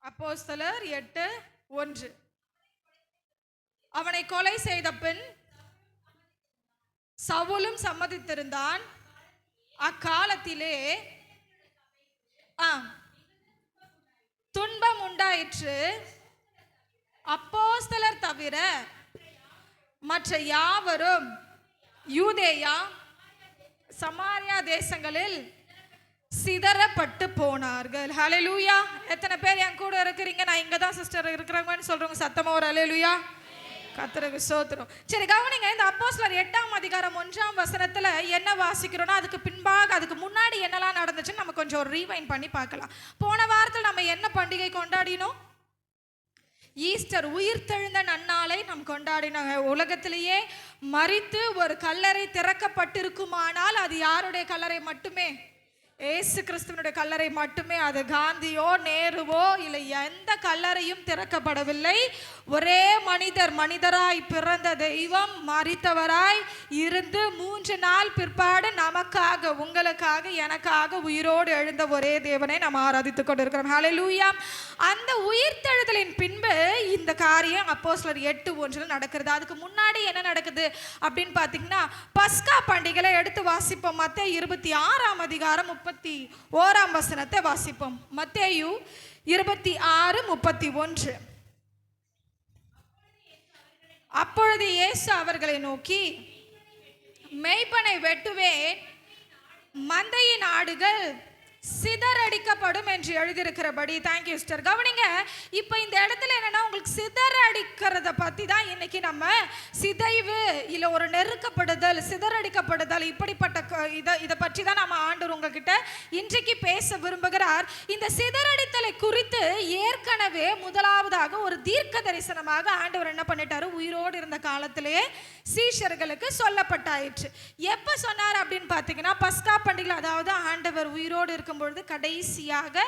அப்போஸ்தலர் 8:1. அவனை கொலை செய்த பின் சவுலும் சம்மதித்திருந்தான். அக்காலத்திலே துன்பம் உண்டாயிற்று. அப்போஸ்தலர் தவிர மற்ற யாவரும் யூதேயா சமாரியா தேசங்களில் சிதறப்பட்டு போனார்கள். ஹல்லேலூயா. எத்தனை பேர் என் கூட இருக்கிறீங்க? நான் இங்க தான் சிஸ்டர் இருக்கிறவங்கன்னு சொல்றவங்க சத்தமா ஒரு ஹல்லேலூயா. கர்த்தருக்கு ஸ்தோத்திரம். சரி, கவனிங்க. இந்த அப்போஸ்தலர் 8ஆம் அதிகாரம் 1ஆம் வசனத்துல என்ன வாசிக்கிறோம்னா, அதுக்கு முன்னாடி என்னெல்லாம் நடந்துச்சுன்னு நம்ம கொஞ்சம் ஒரு ரீவைண்ட் பண்ணி பார்க்கலாம். போன வாரத்தில் நம்ம என்ன பண்டிகை கொண்டாடினோம்? ஈஸ்டர், உயிர்த்தெழுந்த நன்னாளை நாம் கொண்டாடினோம். உலகத்திலேயே மரித்து ஒரு கல்லறை திறக்கப்பட்டிருக்குமானால் அது யாருடைய கல்லறை மட்டுமே? ஏசு கிறிஸ்துவனுடைய கல்லறை மட்டுமே. அது காந்தியோ நேருவோ இல்லை, எந்த கல்லறையும் திறக்கப்படவில்லை. ஒரே மனிதராய் பிறந்த தெய்வம் மரித்தவராய் இருந்து 3 நாள் பிற்பாடு நமக்காக, உங்களுக்காக, எனக்காக உயிரோடு எழுந்த ஒரே தேவனை நாம் ஆராதித்துக் கொண்டிருக்கிறோம். ஹல்லேலூயா. அந்த உயிர்த்தெழுதலின் பின்பு இந்த காரியம் அப்போஸ்தலர் 8:1 நடக்கிறது. அதுக்கு முன்னாடி என்ன நடக்குது அப்படின்னு பார்த்தீங்கன்னா, பஸ்கா பண்டிகையை எடுத்து வாசிப்போம். மத்தேயு 26ஆம் அதிகாரம் 31ஆம் வசனத்தை வாசிப்போம். மத்தேயு 26:31. அப்பொழுது இயேசு அவர்களை நோக்கி, மேய்ப்பனை வெட்டுவேன், மந்தையின் ஆடுகள் சிதறடிக்கப்படும் என்று எழுதியிருக்கிறபடி. Thank you sister. கவனிங்க. இப்போ இந்த இடத்துல என்னன்னா, உங்களுக்கு சிதறடிக்கிறத பற்றி தான் இன்னைக்கு நம்ம சிதைவு இல்லை ஒரு நெருக்கப்படுதல், சிதறடிக்கப்படுதல், இப்படிப்பட்ட இதை பற்றி தான் நம்ம ஆண்டவர் உங்ககிட்ட இன்றைக்கு பேச விரும்புகிறார். இந்த சிதறடித்தலை குறித்து ஏற்கனவே முதலாவதாக ஒரு தீர்க்க தரிசனமாக ஆண்டவர் என்ன பண்ணிட்டாரு? உயிரோடு இருந்த காலத்திலேயே சீஷர்களுக்கு சொல்லப்பட்டாயிற்று. எப்போ சொன்னார் அப்படின்னு பார்த்தீங்கன்னா, பஸ்கா பண்டிகை, அதாவது ஆண்டவர் உயிரோடு இருக்கும்பொழுது கடைசியாக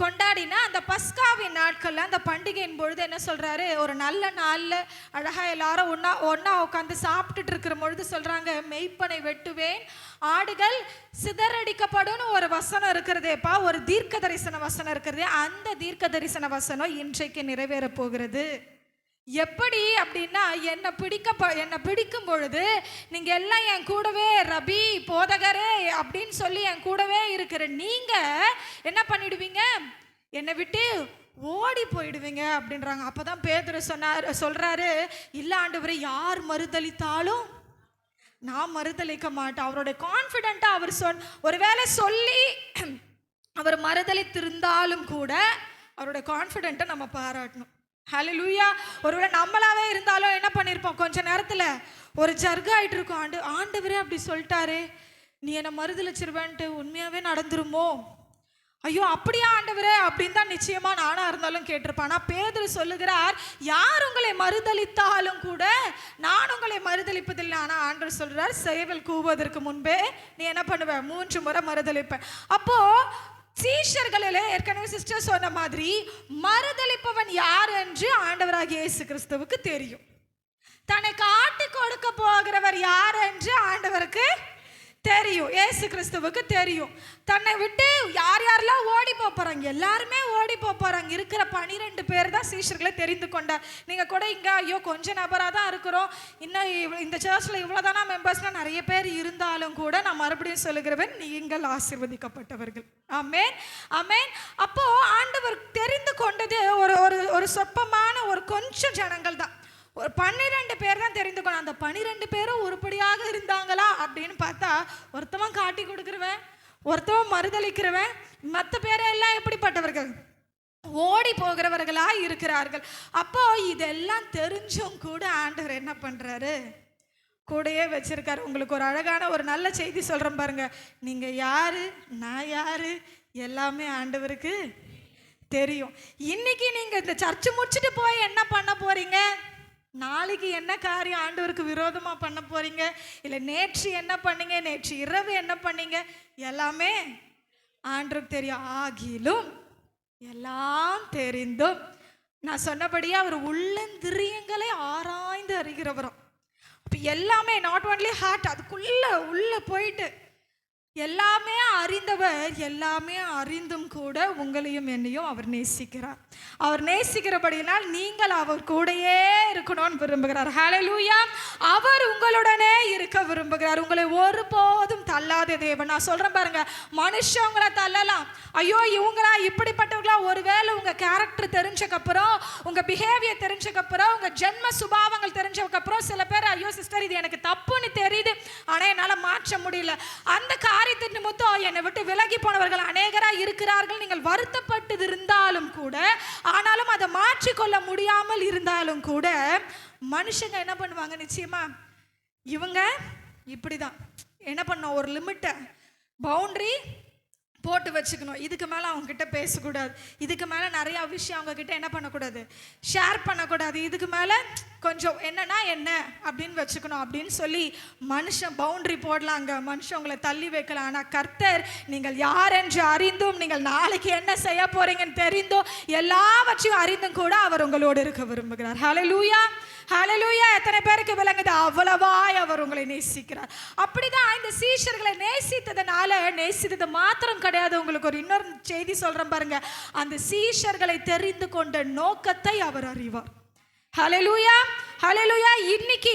கொண்டாடினா அந்த பஸ்காவின் நாட்கள்ல, அந்த பண்டிகையின் பொழுது என்ன சொல்றாரு? ஒரு நல்ல நாள்ல அழகா எல்லாரும் ஒன்னா உட்காந்து சாப்பிட்டுட்டு இருக்கிற பொழுது சொல்றாங்க, மெய்ப்பனை வெட்டுவேன், ஆடுகள் சிதறடிக்கப்படும் ஒரு வசனம் இருக்கிறதேப்பா, ஒரு தீர்க்க தரிசன வசனம் இருக்கிறதே. அந்த தீர்க்க தரிசன வசனம் இன்றைக்கு நிறைவேற போகிறது. எப்படி அப்படின்னா, என்னை பிடிக்கும் பொழுது நீங்க எல்லாம் என் கூடவே ரபி, போதகரே அப்படின்னு சொல்லி என் கூடவே இருக்கிற நீங்க என்ன பண்ணிடுவீங்க? என்னை விட்டு ஓடி போயிடுவீங்க அப்படின்றாங்க. அப்பதான் பேதுரு சொல்றாரு, இல்ல ஆண்டவரே, யார் மறுதலித்தாலும் நான் மறுதலிக்க மாட்டேன். அவருடைய கான்ஃபிடென்ட்டா அவர் ஒருவேளை சொல்லி அவர் மறுதலித்திருந்தாலும் கூட அவருடைய கான்ஃபிடென்ட்டை நம்ம பாராட்டணும். ஹல்லேலூயா. ஒருவேளை நம்மளாவே இருந்தாலும் என்ன பண்ணியிருப்போம்? கொஞ்ச நேரத்தில் ஒரு ஜர்க் ஆகிட்டு இருக்கோம். ஆண்டவரே அப்படி சொல்லிட்டாரே, நீ என்னை மறுதலிச்சிருவேன்ட்டு உண்மையாகவே நடந்துருமோ? ஐயோ அப்படியா ஆண்டவரே அப்படின்னு தான் நிச்சயமாக நானாக இருந்தாலும் கேட்டிருப்பேன். ஆனால் பேதுரு சொல்லுகிறார், யார் உங்களை மறுதலித்தாலும் கூட நான் உங்களை மறுதலிப்பதில்லை. ஆனால் ஆண்டவர் சொல்கிறார், சேவல் கூவுவதற்கு முன்பே நீ என்ன பண்ணுவ? 3 முறை மறுதலிப்பேன். அப்போது சீஷர்களிலே ஏற்கனவே சிஸ்டர் சொன்ன மாதிரி மறுதலிப்பவன் யார் என்று ஆண்டவராகிய இயேசு கிறிஸ்துவுக்கு தெரியும். தன்னை காட்டி கொடுக்க போகிறவர் யார் என்று ஆண்டவருக்கு தெரியும், இயேசு கிறிஸ்துவுக்கு தெரியும். தன்னை விட்டு யாரெல்லாம் ஓடி போறாங்க? எல்லாருமே ஓடி போறாங்க. இருக்கிற 12 பேர் தான் சீஷர்களை தெரிந்து கொண்டார். நீங்க கூட இங்க ஐயோ கொஞ்சம் நபராக தான் இருக்கிறோம், இன்னும் இந்த சர்ச்சில் இவ்வளோதானா மெம்பர்ஸ்னா நிறைய பேர் இருந்தாலும் கூட நான் மறுபடியும் சொல்லுகிறவன், நீங்கள் ஆசீர்வதிக்கப்பட்டவர்கள். ஆமென், ஆமென். அப்போ ஆண்டவர் தெரிந்து கொண்டது ஒரு சொற்பமான ஒரு கொஞ்சம் ஜனங்கள் தான். ஒரு 12 பேர் தான் தெரிந்து கொள்ள. அந்த 12 பேரும் உருப்படியாக இருந்தாங்களா அப்படின்னு பார்த்தா, ஒருத்தவன் காட்டி கொடுக்கிறவன், ஒருத்தவன் மறுதளிக்கிறவன், மற்ற பேரை எல்லாம் எப்படிப்பட்டவர்கள்? ஓடி போகிறவர்களா இருக்கிறார்கள். அப்போ இதெல்லாம் தெரிஞ்சும் கூட ஆண்டவர் என்ன பண்றாரு? கூடயே வச்சிருக்காரு. உங்களுக்கு ஒரு அழகான ஒரு நல்ல செய்தி சொல்றேன் பாருங்க. நீங்க யாரு, நான் யாரு, எல்லாமே ஆண்டவருக்கு தெரியும். இன்னைக்கு நீங்க இந்த சர்ச்சு முடிச்சுட்டு போய் என்ன பண்ண போறீங்க? நாளைக்கு என்ன காரியம் ஆண்டவருக்கு விரோதமாக பண்ண போறீங்க? இல்லை நேற்று என்ன பண்ணீங்க, நேற்று இரவு என்ன பண்ணீங்க, எல்லாமே ஆண்டவருக்கு தெரியும். ஆகிலும் எல்லாம் தெரிந்தும் நான் சொன்னபடியே அவர் உள்ளந்திரியங்களை ஆராய்ந்து அறிகிறவரும். அப்போ எல்லாமே நாட் ஒன்லி ஹார்ட், அதுக்குள்ள போயிட்டு எல்லாமே அறிந்தவர், எல்லாமே அறிந்தும் கூட உங்களையும் என்னையும் அவர் நேசிக்கிறார். அவர் நேசிக்கிறபடியினால் நீங்கள் அவர் கூடயே இருக்கணும்னு விரும்புகிறார். ஹல்லேலூயா. அவர் உங்களுடனே இருக்க விரும்புகிறார். உங்களை ஒருபோதும் தள்ளாத தேவன். நான் சொல்றேன் பாருங்க, மனுஷங்களை தள்ளலாம், ஐயோ இவங்களா இப்படிப்பட்டவங்களா, ஒருவேளை உங்க கேரக்டர் தெரிஞ்சக்கப்புறம், உங்க பிஹேவியர் தெரிஞ்சக்கப்புறம், உங்க ஜென்ம சுபாவங்கள் தெரிஞ்சக்கப்புறம் சில பேர் ஐயோ சிஸ்டர் இது எனக்கு தப்புன்னு தெரியுது, ஆனா என்னால மாற்ற முடியல, அந்த காரியத்தின் நிமித்தம் என்னை விட்டு விலகி போனவர்கள் அநேகராக இருக்கிறார்கள். நீங்கள் வருத்தப்பட்டு இருந்தாலும் கூட, ஆனாலும் அதை மாற்றிக்கொள்ள முடியாமல் இருந்தாலும் கூட, மனுஷங்க என்ன பண்ணுவாங்க, நிச்சயமா இவங்க இப்படிதான் என்ன பண்ணோம், ஒரு லிமிட்டை பவுண்டரி போட்டு வச்சுக்கணும். இதுக்கு மேலே அவங்க கிட்ட பேசக்கூடாது, இதுக்கு மேலே நிறையா விஷயம் அவங்க கிட்ட என்ன பண்ணக்கூடாது, ஷேர் பண்ணக்கூடாது, இதுக்கு மேலே கொஞ்சம் என்னன்னா என்ன அப்படின்னு வச்சுக்கணும் அப்படின்னு சொல்லி மனுஷன் பவுண்டரி போடலாங்க, மனுஷன் உங்களை தள்ளி வைக்கலாம். ஆனால் கர்த்தர் நீங்கள் யார் என்று அறிந்தும், நீங்கள் நாளைக்கு என்ன செய்ய போறீங்கன்னு தெரிந்தும், எல்லாவற்றையும் அறிந்தும் கூட அவர் உங்களோடு இருக்க விரும்புகிறார். ஹல்லேலூயா, ஹல்லேலூயா. எத்தனை பேருக்கு விளங்குது? அவ்வளவாய் அவர் உங்களை நேசிக்கிறார். அப்படிதான் இந்த சீஷர்களை நேசித்ததுனால, நேசித்தது மாத்திரம் கிடையாது, உங்களுக்கு ஒரு இன்னொரு செய்தி சொல்றேன் பாருங்க, அந்த சீஷர்களை தெரிந்து கொண்ட நோக்கத்தை அவர் அறிவார். ஹல்லேலூயா, ஹல்லேலூயா. இன்னைக்கு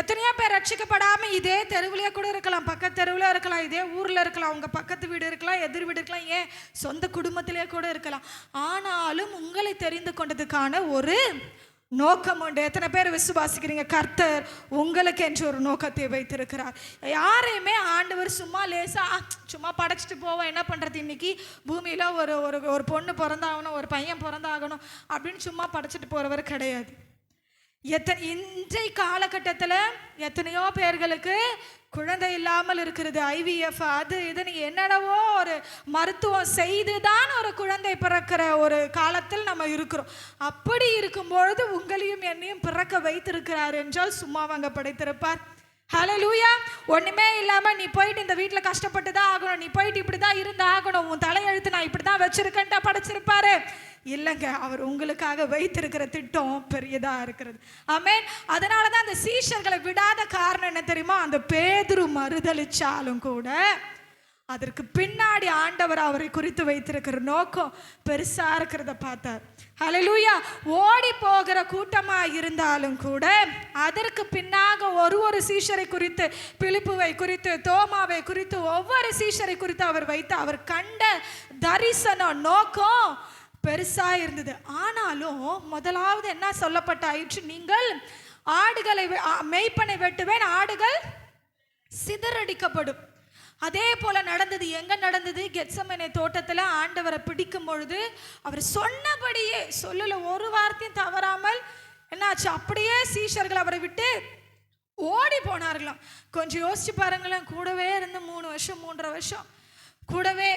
எத்தனையோ பேர் ரட்சிக்கப்படாம இதே தெருவுலயே கூட இருக்கலாம், பக்கத்து தெருவுல இருக்கலாம், இதே ஊர்ல இருக்கலாம், உங்க பக்கத்து வீடு இருக்கலாம், எதிர் வீடு இருக்கலாம், ஏன் சொந்த குடும்பத்திலே கூட இருக்கலாம். ஆனாலும் உங்களை தெரிந்து கொண்டதுக்கான ஒரு நோக்கம் உண்டு. எத்தனை பேர் விசுவாசிக்கிறீங்க? கர்த்தர் உங்களுக்கு என்று ஒரு நோக்கத்தை வைத்திருக்கிறார். யாரையுமே ஆண்டவர் சும்மா லேசா சும்மா படைச்சிட்டு போவோம், என்ன பண்ணுறது, இன்னைக்கு பூமியில் ஒரு ஒரு பொண்ணு பிறந்தாகணும், ஒரு பையன் பிறந்தாகணும் அப்படின்னு சும்மா படைச்சிட்டு போகிறவர் கிடையாது. இன்றைய காலகட்டத்தில் எத்தனையோ பேர்களுக்கு குழந்தை இல்லாமல் இருக்கிறது, IVF அது இதுன்னு என்னென்னவோ ஒரு மருத்துவம் செய்து தான் ஒரு குழந்தை பிறக்கிற ஒரு காலத்தில் நம்ம இருக்கிறோம். அப்படி இருக்கும்பொழுது உங்களையும் என்னையும் பிறக்க வைத்திருக்கிறார் என்றால் சும்மா வாங்க படைத்திருப்பார். ஹல்லேலூயா. ஒண்ணுமே இல்லாம நீ போயிட்டு இந்த வீட்டில் கஷ்டப்பட்டு தான் ஆகணும், நீ போயிட்டு இப்படி தான் இருந்து ஆகணும், உன் தலையெழுத்து நான் இப்படி தான் வச்சிருக்கேன்ட்டா படைச்சிருப்பாரு? இல்லைங்க, அவர் உங்களுக்காக வைத்திருக்கிற திட்டம் பெரியதா இருக்கிறது. ஆமென். அதனால தான் அந்த சீஷர்களை விடாத காரணம் என்ன தெரியுமா? அந்த பேதுரு மறுதலிச்சாலும் கூட அதற்கு பின்னாடி ஆண்டவர் அவரை குறித்து வைத்திருக்கிற நோக்கம் பெருசா இருக்கிறத பார்த்தார். ஹல்லேலூயா. ஓடி போகிற கூட்டமா இருந்தாலும் கூட அதற்கு பின்னாக ஒரு சீஷரை குறித்து, பிலிப்புவை குறித்து, தோமாவை குறித்து, ஒவ்வொரு சீஷரை குறித்து அவர் வைத்து அவர் கண்ட தரிசனம் நோக்கம் பெருசா இருந்தது. ஆனாலும் முதலாவது என்ன சொல்லப்பட்டாயிற்று? நீங்கள் ஆடுகளை மேய்ப்பனை வெட்டுவேன், ஆடுகள் சிதறடிக்கப்படும். அதே போல நடந்தது. எங்க நடந்தது? கெத்செமனே தோட்டத்தில் ஆண்டவரை பிடிக்கும் பொழுது அவர் சொன்னபடியே, சொல்லல ஒரு வார்த்தையும் தவறாமல் என்னாச்சு, அப்படியே சீஷர்கள் அவரை விட்டு ஓடி போனார்களாம். கொஞ்சம் யோசிச்சு பாருங்களேன், கூடவே இருந்து 3 வருஷம் 3.5 வருஷம் கூடவே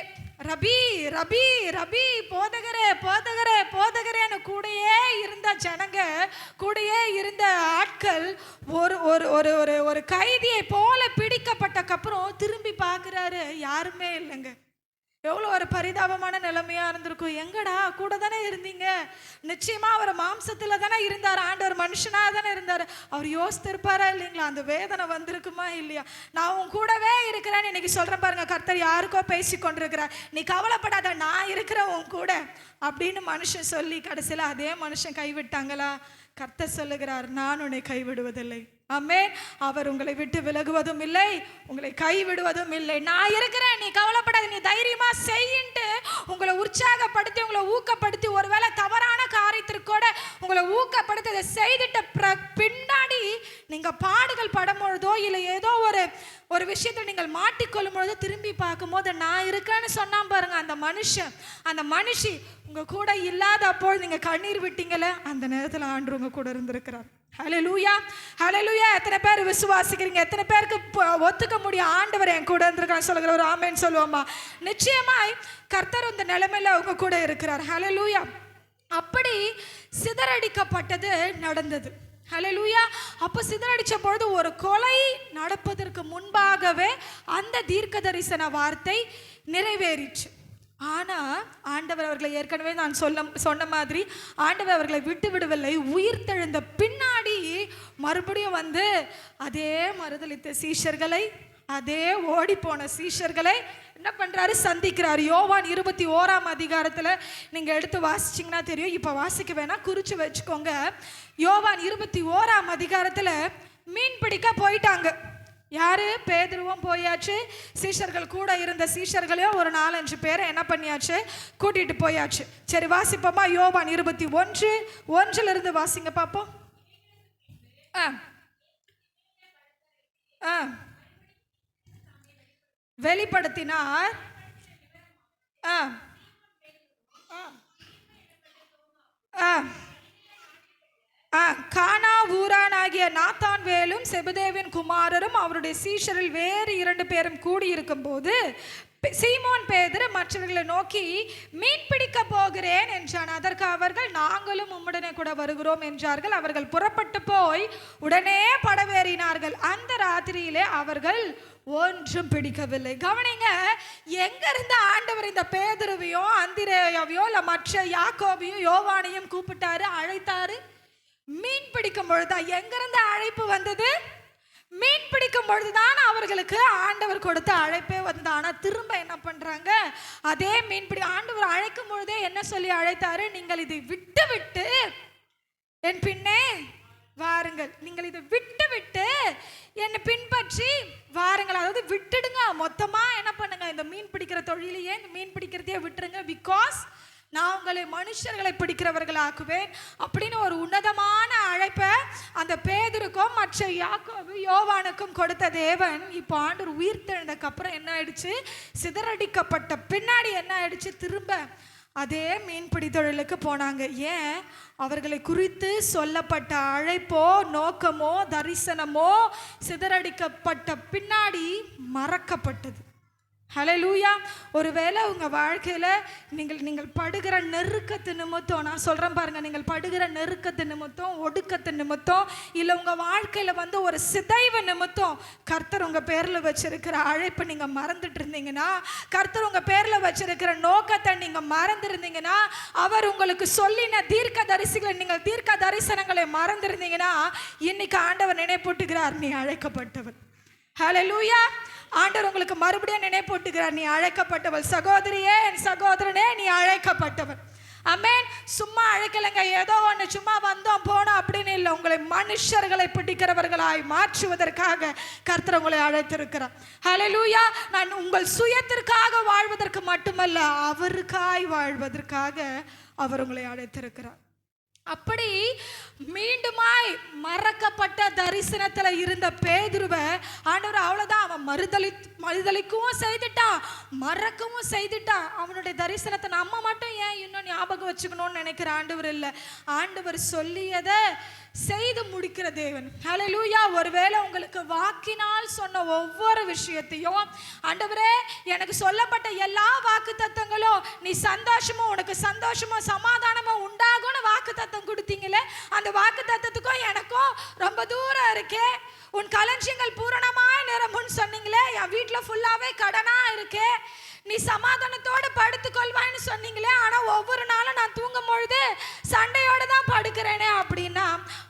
ரபி ரபி ரபி போதகரே போதகரே போதகரேன்னு கூடயே இருந்த ஜனங்க, கூடயே இருந்த ஆட்கள் ஒரு ஒரு ஒரு ஒரு ஒரு கைதியை போல பிடிக்கப்பட்டக்கப்புறம் திரும்பி பார்க்குறாரு, யாருமே இல்லைங்க. எவ்வளோ ஒரு பரிதாபமான நிலைமையா இருந்திருக்கும். எங்கடா கூட தானே இருந்தீங்க, நிச்சயமா அவர் மாம்சத்துல தானே இருந்தார், ஆண்டவர் மனுஷனா தானே இருந்தார். அவர் யோசித்திருப்பாரா இல்லைங்களா? அந்த வேதனை வந்திருக்குமா இல்லையா? நான் உன் கூடவே இருக்கிறேன்னு இன்னைக்கு சொல்றேன் பாருங்க, கர்த்தர் யாருக்கோ பேசி கொண்டிருக்கிறார். நீ கவலைப்படாத, நான் இருக்கிறேன் உன் கூட அப்படின்னு மனுஷன் சொல்லி கடைசியில் அதே மனுஷன் கைவிட்டாங்களா? கர்த்தர் சொல்லுகிறார், நான் உன்னை கைவிடுவதில்லை. ஆமென். அவர் உங்களை விட்டு விலகுவதும் இல்லை, உங்களை கைவிடுவதும் இல்லை. நான் இருக்கிறேன், நீ கவலைப்படாத, நீ தைரியமா செய்யின்ட்டு உங்களை உற்சாகப்படுத்தி, உங்களை ஊக்கப்படுத்தி, ஒருவேளை தவறான காரியத்திற்கு கூட உங்களை ஊக்கப்படுத்தி அதை செய்துட்ட பின்னாடி நீங்க பாடுகள் படும்பொழுதோ இல்லை ஏதோ ஒரு விஷயத்தில் நீங்கள் மாட்டிக்கொள்ளும் பொழுதோ திரும்பி பார்க்கும்போது நான் இருக்கேன்னு சொன்னா பாருங்க, அந்த மனுஷி உங்க கூட இல்லாத அப்போ நீங்க கண்ணீர் விட்டீங்களே, அந்த நேரத்தில் ஆண்டு உங்க கூட இருந்திருக்கிறார். ஹல்லேலூயா, ஹல்லேலூயா. எத்தனை பேர் விசுவாசிக்கிறீங்க? எத்தனை பேருக்கு ஒத்துக்க முடியும் ஆண்டவர் என் கூட இருந்திருக்கான்னு சொல்லுகிற ஒரு ஆமென் சொல்லுவோமா? நிச்சயமாய் கர்த்தர் இந்த நிலைமையில உங்க கூட இருக்கிறார். ஹல்லேலூயா. அப்படி சிதறடிக்கப்பட்டது நடந்தது. ஹல்லேலூயா. அப்போ சிதறடிச்ச பொழுது ஒரு கொலை நடப்பதற்கு முன்பாகவே அந்த தீர்க்க தரிசன வார்த்தை நிறைவேறிச்சு. ஆனால் ஆண்டவர் அவர்களை ஏற்கனவே நான் சொன்ன மாதிரி ஆண்டவர் அவர்களை விட்டு விடவில்லை. உயிர் தெழுந்த பின்னாடி மறுபடியும் வந்து அதே மறுதலித்த சீஷர்களை, அதே ஓடி போன சீஷர்களை என்ன பண்றாரு, சந்திக்கிறாரு. யோவான் 21ஆம் அதிகாரத்துல நீங்க எடுத்து வாசிச்சீங்கன்னா தெரியும். இப்ப வாசிக்க வேணா, குறிச்சு வச்சுக்கோங்க. யோவான் 21ஆம் அதிகாரத்துல மீன் பிடிக்க போயிட்டாங்க. யாரு? பேதுருவும் போயாச்சு, சீஷர்கள் கூட இருந்த சீஷர்களையும் ஒரு 4-5 பேரை என்ன பண்ணியாச்சு, கூட்டிட்டு போயாச்சு. சரி வாசிப்போமா? யோவான் 21:1 வாசிங்க பார்ப்போம். வெளிப்படுத்தினார். கானா ஊரானாகிய நாத்தான்வேலும் செபதேவின் குமாரரும் அவருடைய சீஷரில் வேறு 2 பேரும் கூடியிருக்கும் போது சீமோன் பேதுரு மற்றவர்களை நோக்கி, மீன் பிடிக்க போகிறேன் என்றான். அதற்கு அவர்கள், நாங்களும் உம்முடனே கூட வருகிறோம் என்றார்கள். அவர்கள் புறப்பட்டு போய் உடனே படவேறினார்கள். அந்த ராத்திரியிலே அவர்கள் ஒன்றும் பிடிக்கவில்லை. கவனிங்க, எங்க இருந்து ஆண்டவர் இந்த பேதுருவையோ அந்திரேயாவையோ இல்ல மற்ற யாக்கோபையும் யோவானையும் கூப்பிட்டாரு, அழைத்தாரு? மீன் பிடிக்கும் பொழுதுதான். எங்கிருந்து அழைப்பு வந்தது? மீன் பிடிக்கும் பொழுதுதான் அவர்களுக்கு ஆண்டவர் கொடுத்த அழைப்பே வந்து. ஆனா திரும்ப என்ன பண்றாங்க, அதே மீன்பிடி ஆண்டவர் அழைக்கும் பொழுதே என்ன சொல்லி அழைத்தாரு? நீங்கள் இதை விட்டு விட்டு என் பின்னே வாருங்கள். நீங்கள் இதை விட்டு விட்டு என்னை பின்பற்றி வாருங்கள். அதாவது விட்டுடுங்க, மொத்தமா என்ன பண்ணுங்க, இந்த மீன் பிடிக்கிற தொழிலையே, இந்த மீன் பிடிக்கிறதையே விட்டுருங்க. பிகாஸ் நான் உங்களை மனுஷர்களை பிடிக்கிறவர்கள் ஆக்குவேன் அப்படின்னு ஒரு உன்னதமான அழைப்பை அந்த பேதுருக்கும் மற்ற யாக்கோபு யோவானுக்கும் கொடுத்த தேவன் இப்போ ஆண்டவர் உயிர்த்தெழுந்ததுக்கு அப்புறம் என்ன ஆயிடுச்சு, சிதறடிக்கப்பட்ட பின்னாடி என்ன ஆயிடுச்சு, திரும்ப அதே மீன்பிடி தொழிலுக்கு போனாங்க. ஏன்? அவர்களை குறித்து சொல்லப்பட்ட அழைப்போ நோக்கமோ தரிசனமோ சிதறடிக்கப்பட்ட பின்னாடி மறக்கப்பட்டது. ஹல்லேலூயா. ஒருவேளை உங்கள் வாழ்க்கையில் நீங்கள் படுகிற நெருக்கத்து நிமித்தம், நான் சொல்கிறேன் பாருங்க, நீங்கள் படுகிற நெருக்கத்து நிமித்தம், ஒடுக்கத்து நிமித்தம், இல்லை உங்கள் வாழ்க்கையில் வந்து ஒரு சிதைவு நிமித்தம் கர்த்தர் உங்கள் பேரில் வச்சிருக்கிற அழைப்பை நீங்கள் மறந்துட்டு இருந்தீங்கன்னா, கர்த்தர் உங்கள் பேரில் வச்சிருக்கிற நோக்கத்தை நீங்கள் மறந்துருந்தீங்கன்னா, அவர் உங்களுக்கு சொல்லின தீர்க்க தரிசிகளை, நீங்கள் தீர்க்க தரிசனங்களை மறந்துருந்தீங்கன்னா, இன்னைக்கு ஆண்டவர் நினைப்பூட்டுகிறார், நீ அழைக்கப்பட்டவர். ஹல்லேலூயா. ஆண்டவர் உங்களுக்கு மறுபடியும் நினைப்பூட்டுகிறார், நீ அழைக்கப்பட்டவள். சகோதரியே, என் சகோதரனே, நீ அழைக்கப்பட்டவள். ஆமென். சும்மா அழைக்கலைங்க, ஏதோ ஒன்று சும்மா வந்தோம் போனோம் அப்படின்னு இல்லை. உங்களை மனுஷர்களை பிடிக்கிறவர்களாய் மாற்றுவதற்காக கர்த்தர் உங்களை அழைத்திருக்கிறார். ஹல்லேலூயா. நான் உங்கள் சுயத்திற்காக வாழ்வதற்கு மட்டுமல்ல, அவருக்காய் வாழ்வதற்காக அவர் உங்களை அழைத்திருக்கிறார். அப்படி மீண்டுமாய் மறக்கப்பட்ட தரிசனத்துல இருந்த பேதுருவை ஆண்டவர் அவ்வளவுதான், அவன் மறுதளிக்கவும் செய்துட்டான், மறக்கவும் செய்துட்டான். அவனுடைய தரிசனத்தை நம்ம மட்டும் ஏன் இன்னும் ஞாபகம் வச்சுக்கணும்னு நினைக்கிற ஆண்டவர் இல்லை. ஆண்டவர் சொல்லியதை செய்து முடிக்கிற தேவன். ஹல்லேலூயா. ஒருவேளை உங்களுக்கு வாக்கினால் சொன்ன ஒவ்வொரு விஷயத்தையும், ஆண்டவரே எனக்கு சொல்லப்பட்ட எல்லா வாக்கு தத்தங்களும் நீ சந்தோஷமும் உனக்கு சந்தோஷமும் சமாதானமும் உண்டாகும்னு வாக்கு தத்தம் கொடுத்தீங்களே, அந்த வாக்கு தத்தத்துக்கும் எனக்கும் ரொம்ப தூரம் இருக்கே. உன் களஞ்சியங்கள் பூரணமாய் நிரம்புன்னு சொன்னீங்களே, என் வீட்டில் ஃபுல்லாவே கடனா இருக்கே. நீ சமாதானத்தோடு படுத்துக்கொள்வான்னு சொன்னீங்களே, ஆனால் ஒவ்வொரு நாளும் நான் தூங்கும் பொழுது சண்டையோடு தான் படுக்கிறேனே அப்படின்னா,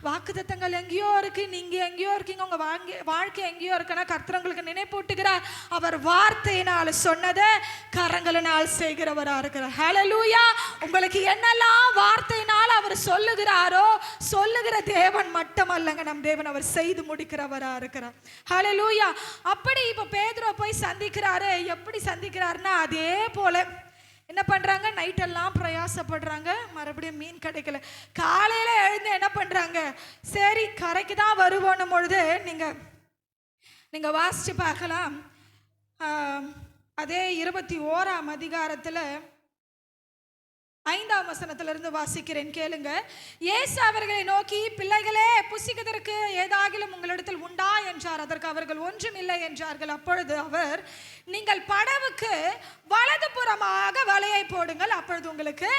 வாக்குத்தத்தங்கள் எங்கேயோ இருக்கு, நீங்க எங்கேயோ இருக்கீங்க, உங்க வாழ்க்கை எங்கேயோ இருக்குன்னா கர்த்தர் உங்களுக்கு நினைப்பூட்டுகிறார். அவர் வார்த்தையினால் சொன்னதை கரங்களினால் செய்கிறவரா இருக்கிறார். ஹல்லேலூயா. உங்களுக்கு என்னெல்லாம் வார்த்தையினால் அவர் சொல்லுகிறாரோ, சொல்லுகிற தேவன் மட்டுமல்லங்க நம் தேவன், அவர் செய்து முடிக்கிறவரா இருக்கிறார். ஹல்லேலூயா. அப்படி இப்ப பேதுருவை போய் சந்திக்கிறாரு. எப்படி சந்திக்கிறாருன்னா, அதே போல என்ன பண்றாங்க, நைட்டெல்லாம் பிரயாசப்படுறாங்க, மறுபடியும் மீன் கிடைக்கல. காலையில எழுந்து என்ன பண்றாங்க, சரி கரைக்கு தான் வருவோம் பொழுது நீங்க வாசிச்சு பார்க்கலாம். அதே 21ஆம் அதிகாரத்துல 5ஆம் வசனத்திலிருந்து வாசிக்கிறேன், கேளுங்க. இயேசு அவர்களை நோக்கி, பிள்ளைகளே, புசிக்கிறதற்கு ஏதாகிலும் உங்களிடத்தில் உண்டா என்றார். அதற்கு அவர்கள் ஒன்றும் இல்லை என்றார்கள். அப்பொழுது அவர், நீங்கள் படவுக்கு வலது புறமாக வலையை போடுங்கள், அப்பொழுது உங்களுக்கு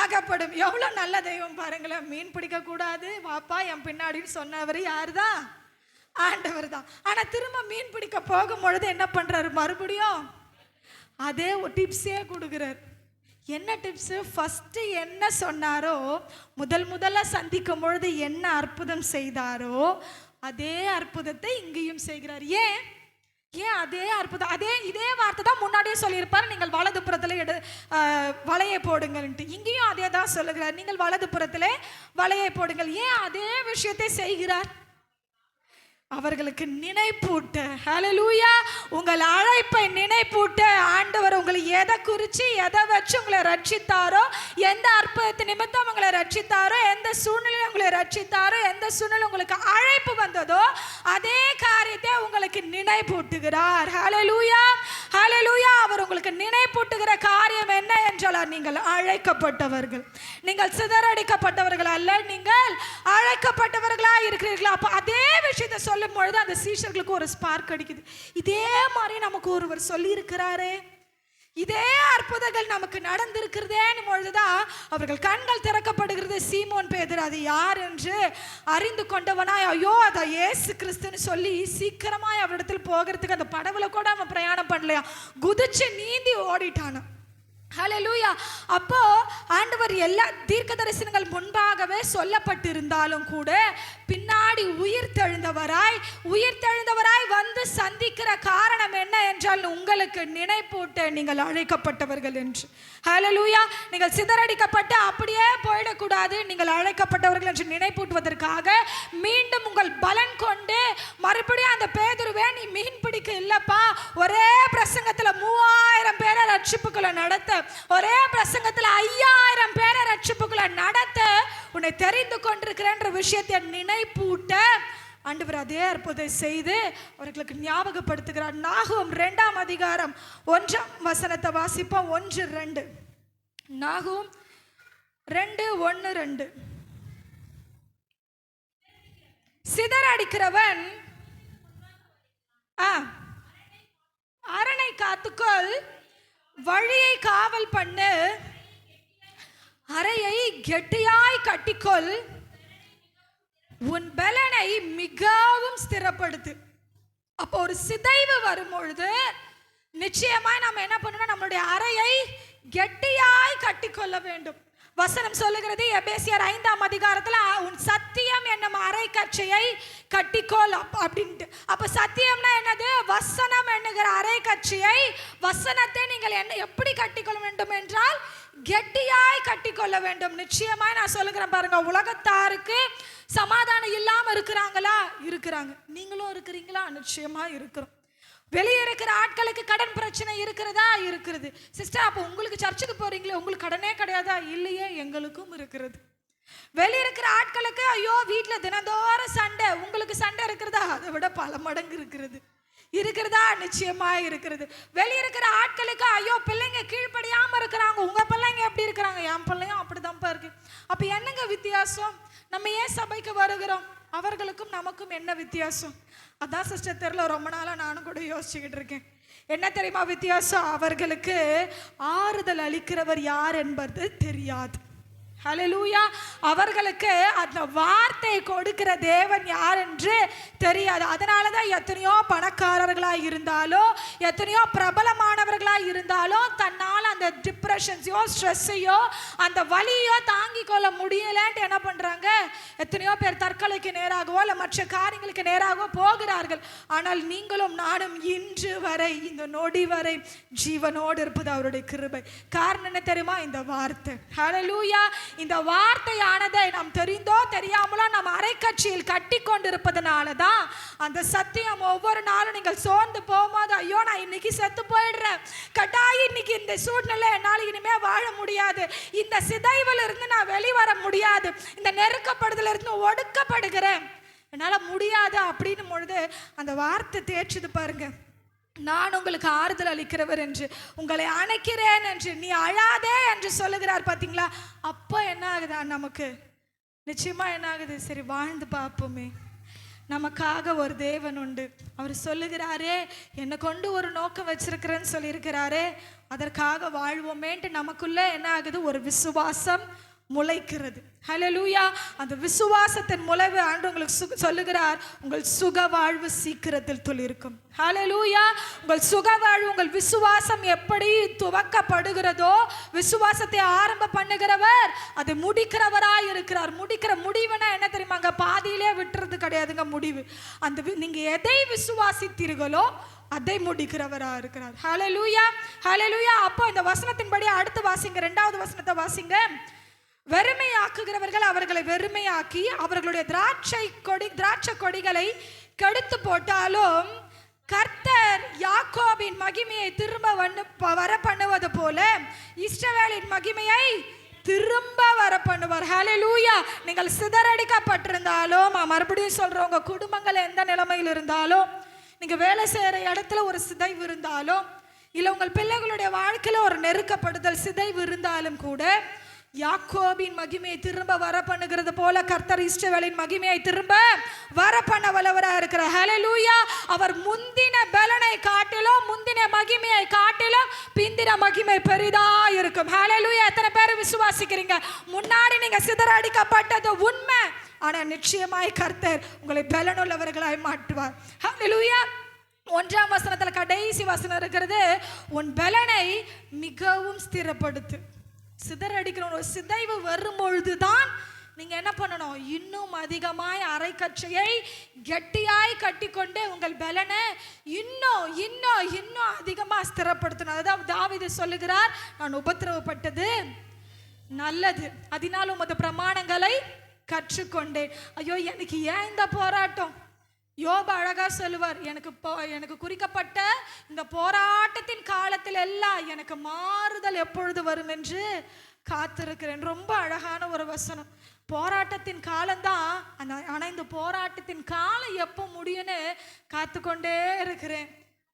அகப்படும். எவ்வளவு நல்ல தெய்வம் பாருங்களேன். மீன் பிடிக்க கூடாது, வாப்பா என் பின்னாடின்னு சொன்னவர் யாரு தான்? ஆண்டவர் தான். ஆனா திரும்ப மீன் பிடிக்க போகும் பொழுது என்ன பண்றாரு, மறுபடியும் அதே ஒரு டிப்ஸே கொடுக்கிறார். என்ன டிப்ஸ்? ஃபர்ஸ்ட் என்ன சொன்னாரோ, முதல்ல சந்திக்கும் பொழுது என்ன அற்புதம் செய்தாரோ அதே அற்புதத்தை இங்கேயும் செய்கிறார். ஏன்? ஏன் அதே அற்புதம், இதே வார்த்தை தான் முன்னாடியே சொல்லியிருப்பார், நீங்கள் வலது புறத்தில் வலையை போடுங்கள்ன்ட்டு. இங்கேயும் அதே தான் சொல்லுகிறார், நீங்கள் வலது புறத்தில் வலையை போடுங்கள். ஏன் அதே விஷயத்தை செய்கிறார்? அவர்களுக்கு நினைப்பூட்ட. ஹல்லேலூயா. உங்கள் அழைப்பை நினைப்பூட்ட ஆண்டவர் உங்களை எதை குறித்து எதை வச்சு உங்களை ரட்சித்தாரோ, எந்த அற்புதத்தை நிமித்தம் உங்களை ரட்சித்தாரோ, எந்த சூழ்நிலையில் உங்களை ரட்சித்தாரோ, எந்த சூழ்நிலை உங்களுக்கு அழைப்பு வந்ததோ அதே காரியத்தை உங்களுக்கு நினைப்பூட்டுகிறார். ஹல்லேலூயா, ஹல்லேலூயா. அவர் உங்களுக்கு நினைப்பூட்டுகிற காரியம் என்ன என்றால், நீங்கள் அழைக்கப்பட்டவர்கள், நீங்கள் சிதறடிக்கப்பட்டவர்கள் அல்ல, நீங்கள் அழைக்கப்பட்டவர்களாக இருக்கிறீர்களா? அப்போ அதே விஷயத்தை சொல்லும் பொழுது அந்த சீஷர்களுக்கு ஒரு ஸ்பார்க் அடிக்குது. இதே மாதிரி நமக்கு ஒருவர் சொல்லி இருக்கிறாரே, இதே அற்புதங்கள் நமக்கு நடந்திருக்கிறதேன்னு பொழுதுதான் அவர்கள் கண்கள் திறக்கப்படுகிறது. சீமோன் பேதுரு அது யார் என்று அறிந்து கொண்டவனாய், ஐயோ அதை இயேசு கிறிஸ்துன்னு சொல்லி சீக்கிரமாய் அவரிடத்தில் போகிறதுக்கு அந்த படகுல கூட அவன் பிரயாணம் பண்ணலையா, குதிச்சு நீந்தி ஓடிட்டான. ஹல்லேலூயா. அப்போ ஆண்டவர் எல்லா தீர்க்க தரிசனங்கள் முன்பாகவே சொல்லப்பட்டிருந்தாலும் கூட பின்னாடி உயிர்த்தெழுந்தவராய் வந்து சந்திக்கிற காரணம் என்ன என்றால், உங்களுக்கு நினைப்பூட்ட நீங்கள் அழைக்கப்பட்டவர்கள் என்று. ஹல்லேலூயா. நீங்கள் சிதறடிக்கப்பட்டு அப்படியே போயிடக்கூடாது, நீங்கள் அழைக்கப்பட்டவர்கள் என்று நினைப்பூட்டுவதற்காக மீண்டும் உங்கள் பலன் கொண்டு மறுபடியும் அந்த பேதுருவே நீ மீன் பிடிக்க இல்லப்பா, ஒரே பிரசங்கத்தில் 3000 பேரை ரட்சிப்புக்குள்ள நடத்த, ஒரே பிரசங்கத்தில் 5000 பேரை ரட்சிப்புக்குள்ள நடத்த உன்னை தெரிந்து கொண்டிருக்கிற விஷயத்தை நினைப்பூட்ட ஆண்டவர் அதே அற்புதத்தை செய்து அவர்களுக்கு ஞாபகப்படுத்துகிறார். நாகூம் 2ஆம் அதிகாரம் 1ஆம் வசனத்தை வாசிப்போம். 1-2. நாகூம் 2:1-2. சிதறடிக்கிறவன் அரணை காத்துக்கொள், வழியை காவல் பண்ணு, அறையை கெட்டியாய் கட்டிக்கொள், உன் பலனை மிகவும் ஸ்திரப்படுத்து. அப்போ ஒரு சிதைவு வரும்பொழுது நிச்சயமாய் நாம் என்ன பண்ணணும், நம்மளுடைய அறையை கெட்டியாய் கட்டிக்கொள்ள வேண்டும். வசனம் சொல்லுகிறது எபேசியர் 5ஆம் அதிகாரத்தில், உன் சத்தியம் என்னும் அரை கச்சையை கட்டிக்கோள் அப்படின்ட்டு. அப்ப சத்தியம்னா என்னது? வசனம் என்னுகிற அரை கச்சையை, வசனத்தை நீங்கள் எப்படி கட்டிக்கொள்ள வேண்டும் என்றால் கெட்டியாய் கட்டிக்கொள்ள வேண்டும். நிச்சயமாய் நான் சொல்லுகிறேன் பாருங்க, உலகத்தாருக்கு சமாதானம் இல்லாம இருக்கிறாங்களா? இருக்கிறாங்க. நீங்களும் இருக்கிறீங்களா? நிச்சயமா இருக்கிறோம். வெளியே இருக்கிற ஆட்களுக்கு கடன் பிரச்சனை இருக்கிறதா? இருக்கிறது. சிஸ்டர், அப்போ உங்களுக்கு சர்ச்சுக்கு போறீங்களே, உங்களுக்கு கடனே கிடையாதா? இல்லையே, எங்களுக்கும் இருக்கிறது. வெளியே இருக்கிற ஆட்களுக்கு ஐயோ வீட்டில் தினந்தோறும் சண்டை, உங்களுக்கு சண்டை இருக்கிறதா? அதை விட பல மடங்கு இருக்கிறதா? நிச்சயமா இருக்கிறது. வெளியே இருக்கிற ஆட்களுக்கு ஐயோ பிள்ளைங்க கீழ்ப்படியாம இருக்கிறாங்க, உங்க பிள்ளைங்க எப்படி இருக்கிறாங்க? என் பிள்ளையும் அப்படிதான்ப்பா இருக்கு. அப்ப என்னங்க வித்தியாசம்? நம்ம ஏன் சபைக்கு வருகிறோம்? அவர்களுக்கும் நமக்கும் என்ன வித்தியாசம்? அதான் சிஸ்டர் தெரியல, ரொம்ப நாளா நானும் கூட யோசிச்சுக்கிட்டு இருக்கேன். என்ன தெரியுமா வித்தியாசம்? அவர்களுக்கு ஆறுதல் அளிக்கிறவர் யார் என்பது தெரியாது. ஹல்லேலூயா. அவர்களுக்கு அந்த வார்த்தை கொடுக்கிற தேவன் யார் என்று தெரியாது. அதனால தான் எத்தனையோ பணக்காரர்களாக இருந்தாலோ, எத்தனையோ பிரபலமானவர்களாக இருந்தாலோ, தன்னால் அந்த டிப்ரெஷன்ஸையோ ஸ்ட்ரெஸ்ஸையோ அந்த வலியோ தாங்கி கொள்ள முடியலன்ட்டு என்ன பண்ணுறாங்க? எத்தனையோ பேர் தற்கொலைக்கு நேராகவோ இல்லை மற்ற காரியங்களுக்கு நேராகவோ போகிறார்கள். ஆனால் நீங்களும் நானும் இன்று வரை, இந்த நொடி வரை ஜீவனோடு இருப்பது அவருடைய கிருபை. காரணம் என்ன தெரியுமா? இந்த வார்த்தை. ஹல்லேலூயா. இந்த வார்த்தையானதை நாம் தெரிந்தோ தெரியாமலோ நாம் அரைக்கட்சியில் கட்டி கொண்டிருப்பதனால தான் அந்த சத்தியம் ஒவ்வொரு நாளும் நீங்கள் சோர்ந்து போகும்போது, ஐயோ நான் இன்னைக்கு செத்து போயிடுறேன், கட்டாயம் இன்னைக்கு இந்த சூழ்நிலை என்னால் இனிமே வாழ முடியாது, இந்த சிதைவில் இருந்து நான் வெளிவர முடியாது, இந்த நெருக்கப்படுதல இருந்து ஒடுக்கப்படுகிறேன், என்னால் முடியாது அப்படின்னு பொழுது அந்த வார்த்தை தேய்ச்சது பாருங்க. நான் உங்களுக்கு ஆறுதல் அளிக்கிறவர் என்று, உங்களை அணைக்கிறேன் என்று, நீ அழாதே என்று சொல்லுகிறார். பார்த்தீங்களா? அப்போ என்ன ஆகுதா? நமக்கு நிச்சயமா என்ன ஆகுது? சரி வாழ்ந்து பார்ப்போமே, நமக்காக ஒரு தேவன் உண்டு, அவர் சொல்லுகிறாரே என்னை கொண்டு ஒரு நோக்கம் வச்சிருக்கிறேன்னு சொல்லியிருக்கிறாரே, அதற்காக வாழ்வோமேன்ட்டு நமக்குள்ள என்ன ஆகுது? ஒரு விசுவாசம், முளைக்கிறது. ஹல்லேலூயா. அந்த விசுவாசத்தின் முளைவு ஆண்டு உங்களுக்கு சொல்லுகிறார், உங்கள் சுக வாழ்வு சீக்கிரத்தில் துளிர்க்கும். ஹல்லேலூயா. உங்கள் சுக வாழ்வு, உங்கள் விசுவாசம் எப்படி துவக்கப்படுகிறதோ, விசுவாசத்தை ஆரம்ப பண்ணுகிறவர் அதை முடிக்கிறவராய் இருக்கிறார். முடிக்கிற முடிவுனா என்ன தெரியுமாங்க? பாதியிலே விட்டுறது கிடையாதுங்க முடிவு. அந்த நீங்க எதை விசுவாசித்தீர்களோ அதை முடிக்கிறவரா இருக்கிறார். ஹல்லேலூயா, ஹல்லேலூயா. அப்போ இந்த வசனத்தின்படி அடுத்து வாசிங்க, 2வது வசனத்தை வாசிங்க. வெறுமையாக்குகிறவர்கள் அவர்களை வெறுமையாக்கி அவர்களுடைய திராட்சை கொடிகளை கெடுத்து போட்டாலும் கர்த்தர் யாக்கோபின் மகிமையை திரும்ப வர பண்ணுவது போல இஸ்ரவேலின் மகிமையை திரும்ப வர பண்ணுவார். ஹல்லேலூயா. நீங்கள் சிதறடிக்கப்பட்டிருந்தாலும், மறுபடியும் சொல்றோம், உங்க குடும்பங்கள் எந்த நிலைமையில் இருந்தாலும், நீங்க வேலை செய்யற இடத்துல ஒரு சிதைவு இருந்தாலும், இல்ல உங்கள் பிள்ளைகளுடைய வாழ்க்கையில ஒரு நெருக்கப்படுதல் சிதைவு இருந்தாலும் கூட, யாக்கோபின் மகிமையை திரும்ப வர பண்ணுகிறது போல கர்த்தர் இஸ்ரவேலின் மகிமையை திரும்ப வர பண்ண வல்லவராக இருக்கிறார். ஹல்லேலூயா. அவர் முந்தின பலனை காட்டிலும், முந்தின மகிமையை காட்டிலும் பிந்தின மகிமை பெரிதா இருக்கும். ஹல்லேலூயா. எத்தனை பேர் விசுவாசிக்கிறீங்க? முன்னாடி நீங்க சிதறடிக்கப்பட்டது உண்மை, ஆனா நிச்சயமாய் கர்த்தர் உங்களை பலனுள்ளவர்களாய் மாற்றுவார். ஹல்லேலூயா. 1ஆம் வசனத்துல கடைசி வசனம் இருக்கிறது, உன் பலனை மிகவும் ஸ்திரப்படுத்து. சிதறடிக்கிற ஒரு சிதைவு வரும்பொழுதுதான் நீங்க என்ன பண்ணணும்? இன்னும் அதிகமாய் அரைக்கச்சையை கெட்டியாய் கட்டிக்கொண்டு உங்கள் பலனை இன்னும் இன்னும் இன்னும் அதிகமா ஸ்திரப்படுத்தணும். அதாவது தாவீது சொல்லுகிறார், நான் உபத்திரவப்பட்டது நல்லது, அதனால உமது பிரமாணங்களை கற்றுக்கொண்டேன். ஐயோ, எனக்கு ஏன் இந்த போராட்டம்? யோபு அழகா சொல்லுவார், எனக்கு குறிக்கப்பட்ட இந்த போராட்டத்தின் காலத்தில் எல்லாம் எனக்கு மாறுதல் எப்பொழுது வரும் என்று காத்திருக்கிறேன். ரொம்ப அழகான ஒரு வசனம். போராட்டத்தின் காலம்தான், ஆனா இந்த போராட்டத்தின் காலம் எப்போ முடியும்னு காத்துக்கொண்டே இருக்கிறேன்.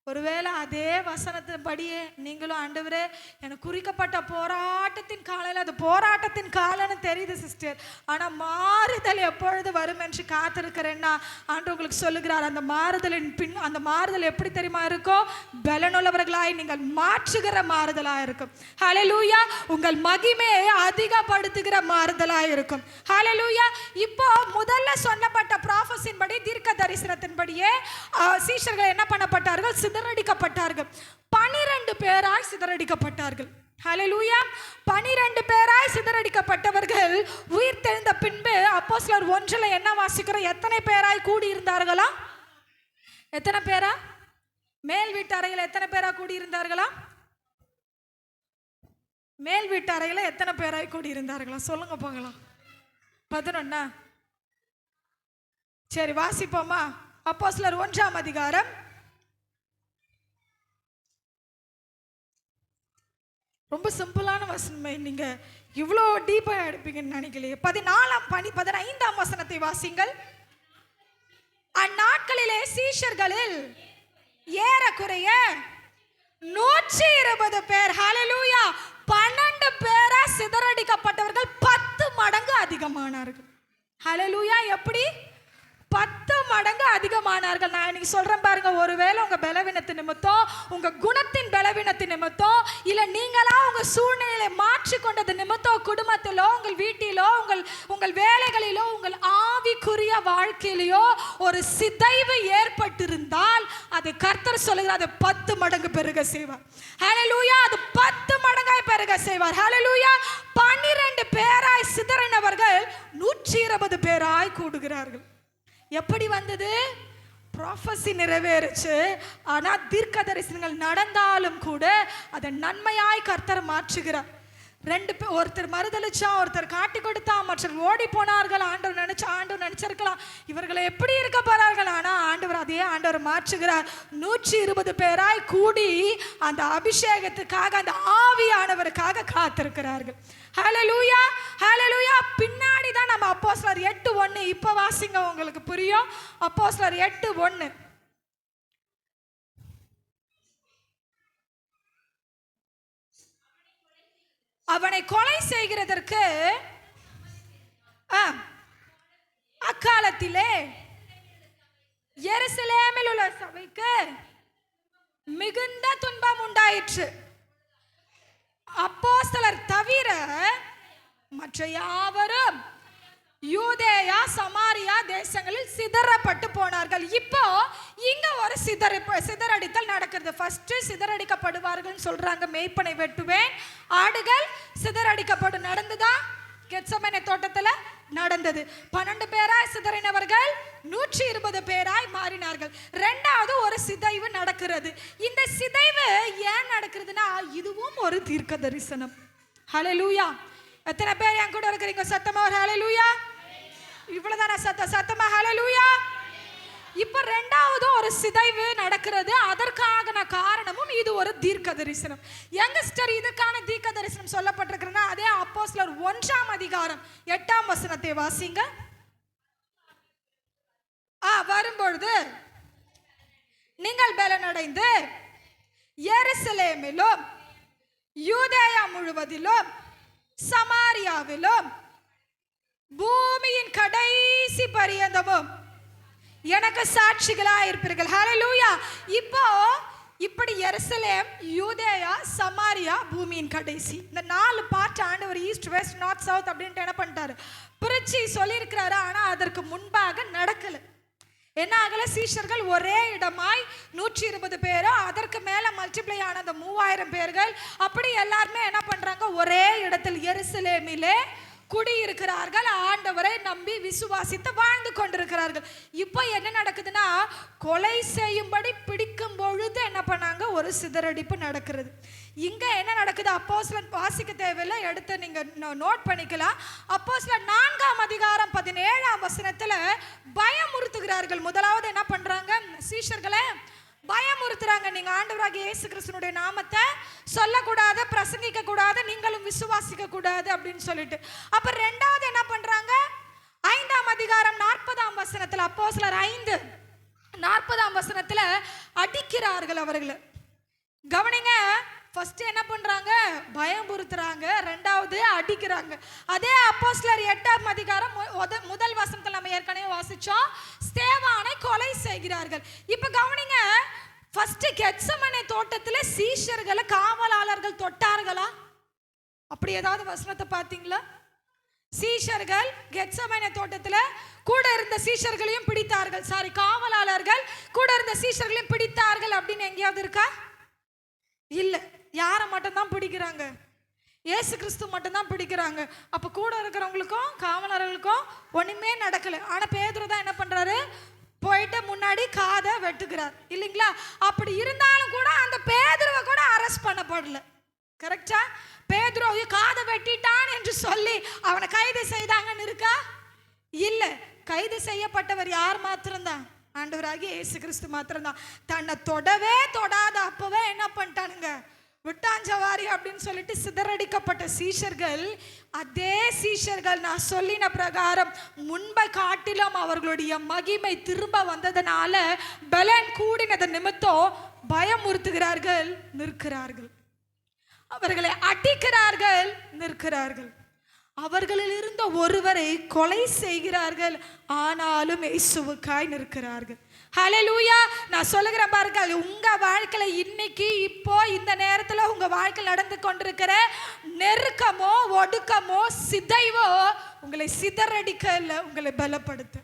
ஒருவேளை அதே வசனத்தின்படியே நீங்களும், ஆண்டவரே எனக்கு குறிக்கப்பட்ட போராட்டத்தின் காலையில், அது போராட்டத்தின் காலம்னு தெரியுது சிஸ்டர், ஆனால் மாறுதல் எப்பொழுது வரும் என்று காத்திருக்கிறேன்னா ஆண்டு உங்களுக்கு சொல்லுகிறார், அந்த மாறுதலின் அந்த மாறுதல் எப்படி தெரியுமா இருக்கும்? பலனுள்ளவர்களாய் நீங்கள் மாற்றுகிற மாறுதலாக இருக்கும். ஹல்லேலூயா. உங்கள் மகிமையை அதிகப்படுத்துகிற மாறுதலாக இருக்கும். ஹல்லேலூயா. இப்போ முதல்ல சொன்னப்பட்ட ப்ராஃபஸின் படி, தீர்க்க தரிசனத்தின்படியே சீஷர்கள் என்ன பண்ணப்பட்டார்கள்? சிதறடிக்கப்பட்டார்கள். 12 பேராய் சிதறடிக்கப்பட்டார்கள். ஹல்லேலூயா. 12 பேராய் சிதறடிக்கப்பட்டவர்கள் உயிர் தெழுந்த பின்பு அப்போஸ்தலர் 1 என்ன வாசிக்கிறோம்? எத்தனை பேராய் கூடி இருந்தார்களா? எத்தனை பேரா? மேல் வீட்டு அறையில் எத்தனை பேரா கூடி இருந்தார்களா? மேல் வீட்டு அறையில் எத்தனை பேராய் கூடி இருந்தார்களா? சொல்லுங்க பார்க்கலாம். 11. சரி, வாசிப்போமா? அப்போஸ்தலர் 1ஆம் அதிகாரம். ரொம்ப சிம்பிளான வசனமே, நீங்க இவ்வளோ டீப்பா எடுப்பீங்கன்னு நினைக்கலையே. 15ஆம் வசனத்தை வாசிங்கள். அந்நாட்களிலே சீஷர்களில் ஏறக்குறைய 120 பேர், ஹல்லேலூயா, 12 பேரா சிதறடிக்கப்பட்டவர்கள் 10 மடங்கு அதிகமானார்கள். ஹல்லேலூயா. எப்படி? 10 மடங்கு அதிகமானார்கள். நான் இன்னைக்கு சொல்றேன் பாருங்க, ஒருவேளை உங்க பலவீனத்தின் நிமித்தம், உங்க குணத்தின் பலவீனத்தின் நிமித்தம், இல்ல நீங்களா உங்க சூழ்நிலையை மாற்றிக்கொண்டது நிமித்தம், குடும்பத்திலோ, உங்கள் வீட்டிலோ, உங்கள் வேலைகளிலோ, உங்கள் ஆவிக்குரிய வாழ்க்கையிலோ ஒரு சிதைவு ஏற்பட்டிருந்தால் அதை கர்த்தர் சொல்லுகிறார், அதை 10 மடங்கு பெருக செய்வார். ஹல்லேலூயா. அது 10 மடங்காய் பெருக செய்வார். ஹல்லேலூயா. 12 பேராய் சிதறினவர்கள் 120 பேராய் கூடுகிறார்கள். எப்படி வந்தது? ப்ராஃபஸி நிறைவேறுச்சு. ஆனால் தீர்க்க தரிசனங்கள் நடந்தாலும் கூட அதை நன்மையாய் கர்த்தர் மாற்றுகிறார். 2 பேர், ஒருத்தர் மறுதளிச்சா, ஒருத்தர் காட்டி கொடுத்தா, மற்றவர்கள் ஓடி போனார்கள். ஆண்டவர் நினைச்சிருக்கலாம் இவர்களை எப்படி இருக்க போறார்கள், ஆனால் ஆண்டவர் மாற்றுகிறார். 120 பேராய் கூடி அந்த அபிஷேகத்துக்காக, அந்த ஆவியானவருக்காக காத்திருக்கிறார்கள். ஹல்லேலூயா, ஹல்லேலூயா. பின்னாடி தான் நம்ம அப்போஸ்தலர் 8:1, இப்ப வாசிங்க உங்களுக்கு புரியும். அப்போஸ்தலர் 8:1. அவனை கொலை செய்கிறதற்கு அக்காலத்திலே எருசலேமில் உள்ள சபைக்கு மிகுந்த துன்பம் உண்டாயிற்று. அப்போஸ்தலர் தவிர மற்ற யாவரும் யூதேயா சமாரியா தேசங்களில் சிதறப்பட்டு போனார்கள். இப்போ இங்க ஒரு சிதறடித்தல் நடக்கிறது. ஃபர்ஸ்ட் சிதறடிக்கப்படுவார்கள் சொல்றாங்க. மேய்ப்பனை வெட்டுவேன், ஆடுகள் சிதறடிக்கப்படும். நடந்துதா? கெத்செமனே தோட்டத்துல நடந்தது. 12 பேராய் சிதறினவர்கள் 120 பேராய் மாறினார்கள். ரெண்டாவது ஒரு சிதைவு நடக்கிறது. இந்த சிதைவு ஏன் நடக்கிறதுனா இதுவும் ஒரு தீர்க்க தரிசனம். ஹல்லேலூயா. எத்தனை பேர் என் கூட இருக்கிறீங்க? சத்தமா ஒரு ஹல்லேலூயா. இவ்வளவுதான சத்தமா ஹல்லேலூயா. இப்ப ரெண்டாவது ஒரு சிதைவு நடக்கிறது. அதற்கான காரணமும் இது ஒரு தீர்க்க தரிசனம். யங்கஸ்டர், இதுக்கான தீர்க்க தரிசனம் சொல்லப்பட்டிருக்கிறதுனா அதே அப்போஸ்தலர் 1ஆம் அதிகாரம் 8ஆம் வசனத்தை வாசிங்க. வரும்பொழுது நீங்கள் பலனடைந்து எருசலேமிலும் யூதேயா முழுவதிலும் சமாரியாவிலும் பூமியின் கடைசி பரியந்தமும் எனக்கு சாட்சிகளா இருப்பீர்கள். ஹல்லேலூயா. இப்போ இப்படி எருசலேம், யூதேயா, சமாரியா, பூமியின் கடைசி, இந்த 4 பார்ட் ஆண்டவர் ஈஸ்ட் வெஸ்ட் நார்த் சவுத் அப்படின்ட்டு என்ன பண்ணிட்டாரு? பிரிச்சு சொல்லியிருக்கிறாரு. ஆனா அதற்கு முன்பாக நடக்கல. என்ன ஆகல? சீஷர்கள் ஒரே இடமாய் 120 பேரோ அதற்கு மேல மல்டிப்ளை ஆன அந்த 3000 பேர்கள் அப்படி எல்லாருமே என்ன பண்றாங்க? ஒரே இடத்தில் எருசலேமிலே குடியிருக்கிறார்கள். ஆண்டவரை நம்பி விசுவாசித்து வாழ்ந்து கொண்டிருக்கிறார்கள். இப்போ என்ன நடக்குதுன்னா, கொலை செய்யும்படி பிடிக்கும் பொழுது என்ன பண்ணாங்க? ஒரு சிதறடிப்பு நடக்கிறது. இங்க என்ன நடக்குது? அப்போஸ்தலர் வாசிக்க தேவையில்லை, எடுத்து நீங்க நோட் பண்ணிக்கலாம். அப்போஸ்தலர் 4ஆம் அதிகாரம் 17ஆம் வசனத்துல பயமுறுத்துகிறார்கள். முதலாவது என்ன பண்றாங்க? சீஷர்களை பயமுறுத்துறாங்க. நீங்க ஆண்டவராகிய இயேசு கிறிஸ்துவினுடைய நாமத்தை சொல்லக்கூடாது, பிரசங்கிக்க கூடாது, நீங்களும் விசுவாசிக்க கூடாது அப்படின்னு சொல்லிட்டு. அப்ப ரெண்டாவது என்ன பண்றாங்க? 5ஆம் அதிகாரம் 40ஆம் வசனத்துல, அப்போஸ்தலர் 5:40ஆம் வசனத்துல அடிக்கிறார்கள் அவர்களை. கவனிங்க. ஃபர்ஸ்ட் என்ன பண்றாங்க? பயமுறுத்துறாங்க. ரெண்டாவது அடிக்கிறாங்க. அதே அப்போஸ்தலர் 8ஆம் அதிகாரம் முதல் வசனத்துல நம்ம ஏற்கனவே வாசிச்சோம். ஸ்தேவானை கொலை செய்கிறார்கள். இப்ப கவனிங்க. ஃபர்ஸ்ட் கெத்செமனே தோட்டத்துல சீஷர்களை காவலாளர்கள் தொட்டார்களா? அப்படி ஏதாவது வசனத்தை பார்த்தீங்களா? சீஷர்கள் கெத்செமனே தோட்டத்துல கூட இருந்த சீஷர்களையும் பிடித்தார்கள். சாரி, காவலாளர்கள் கூட இருந்த சீஷர்களையும் பிடித்தார்கள் அப்படின்னு எங்கேயாவது இருக்கா? இல்ல. யாரை மட்டும் தான் பிடிக்கிறாங்க? இயேசு கிறிஸ்து மட்டும் தான் பிடிக்கிறாங்க. அப்ப கூட இருக்கிறவங்களுக்கும் காவலர்களுக்கும் ஒண்ணுமே நடக்கல. ஆனா பேதுரு தான் என்ன பண்றாரு? போயிட்டு முன்னாடி காதை வெட்டுகிறார் இல்லைங்களா? அப்படி இருந்தாலும் கூட அந்த பேதுருவை கூட அரெஸ்ட் பண்ணப்படல. கரெக்டா? பேதுரு காதை வெட்டிட்டான் என்று சொல்லி அவனை கைது செய்தாங்கன்னு இருக்கா? இல்ல. கைது செய்யப்பட்டவர் யார் மாத்திரம்தான்? ஆண்டவராகிய இயேசு கிறிஸ்து மாத்திரம்தான். தன்னை தொடவே தொடாத அப்பவே என்ன பண்ணிட்டானுங்க? விட்டாஞ்சவாரி அப்படின்னு சொல்லிட்டு சிதறடிக்கப்பட்ட சீஷர்கள், அதே சீஷர்கள் நான் சொல்லின பிரகாரம் முன்பை காட்டிலும் அவர்களுடைய மகிமை திரும்ப வந்ததனால பலன் கூடினது நிமித்தம் பயமுறுத்துகிறார்கள், நிற்கிறார்கள். அவர்களை அடிக்கிறார்கள், நிற்கிறார்கள். அவர்களில் இருந்த ஒருவரை கொலை செய்கிறார்கள். ஆனாலும் இயேசுவுக்காய் நிற்கிறார்கள். ஹல்லேலூயா. நான் சொல்லுகிறேன் பாருங்க, உங்க வாழ்க்கையில இன்னைக்கு இப்போ இந்த நேரத்துல உங்க வாழ்க்கையில் நடந்து கொண்டிருக்கிற நெருக்கமோ ஒடுக்கமோ சிதைவோ உங்களை சிதறடிக்க இல்லை, உங்களை பலப்படுத்த.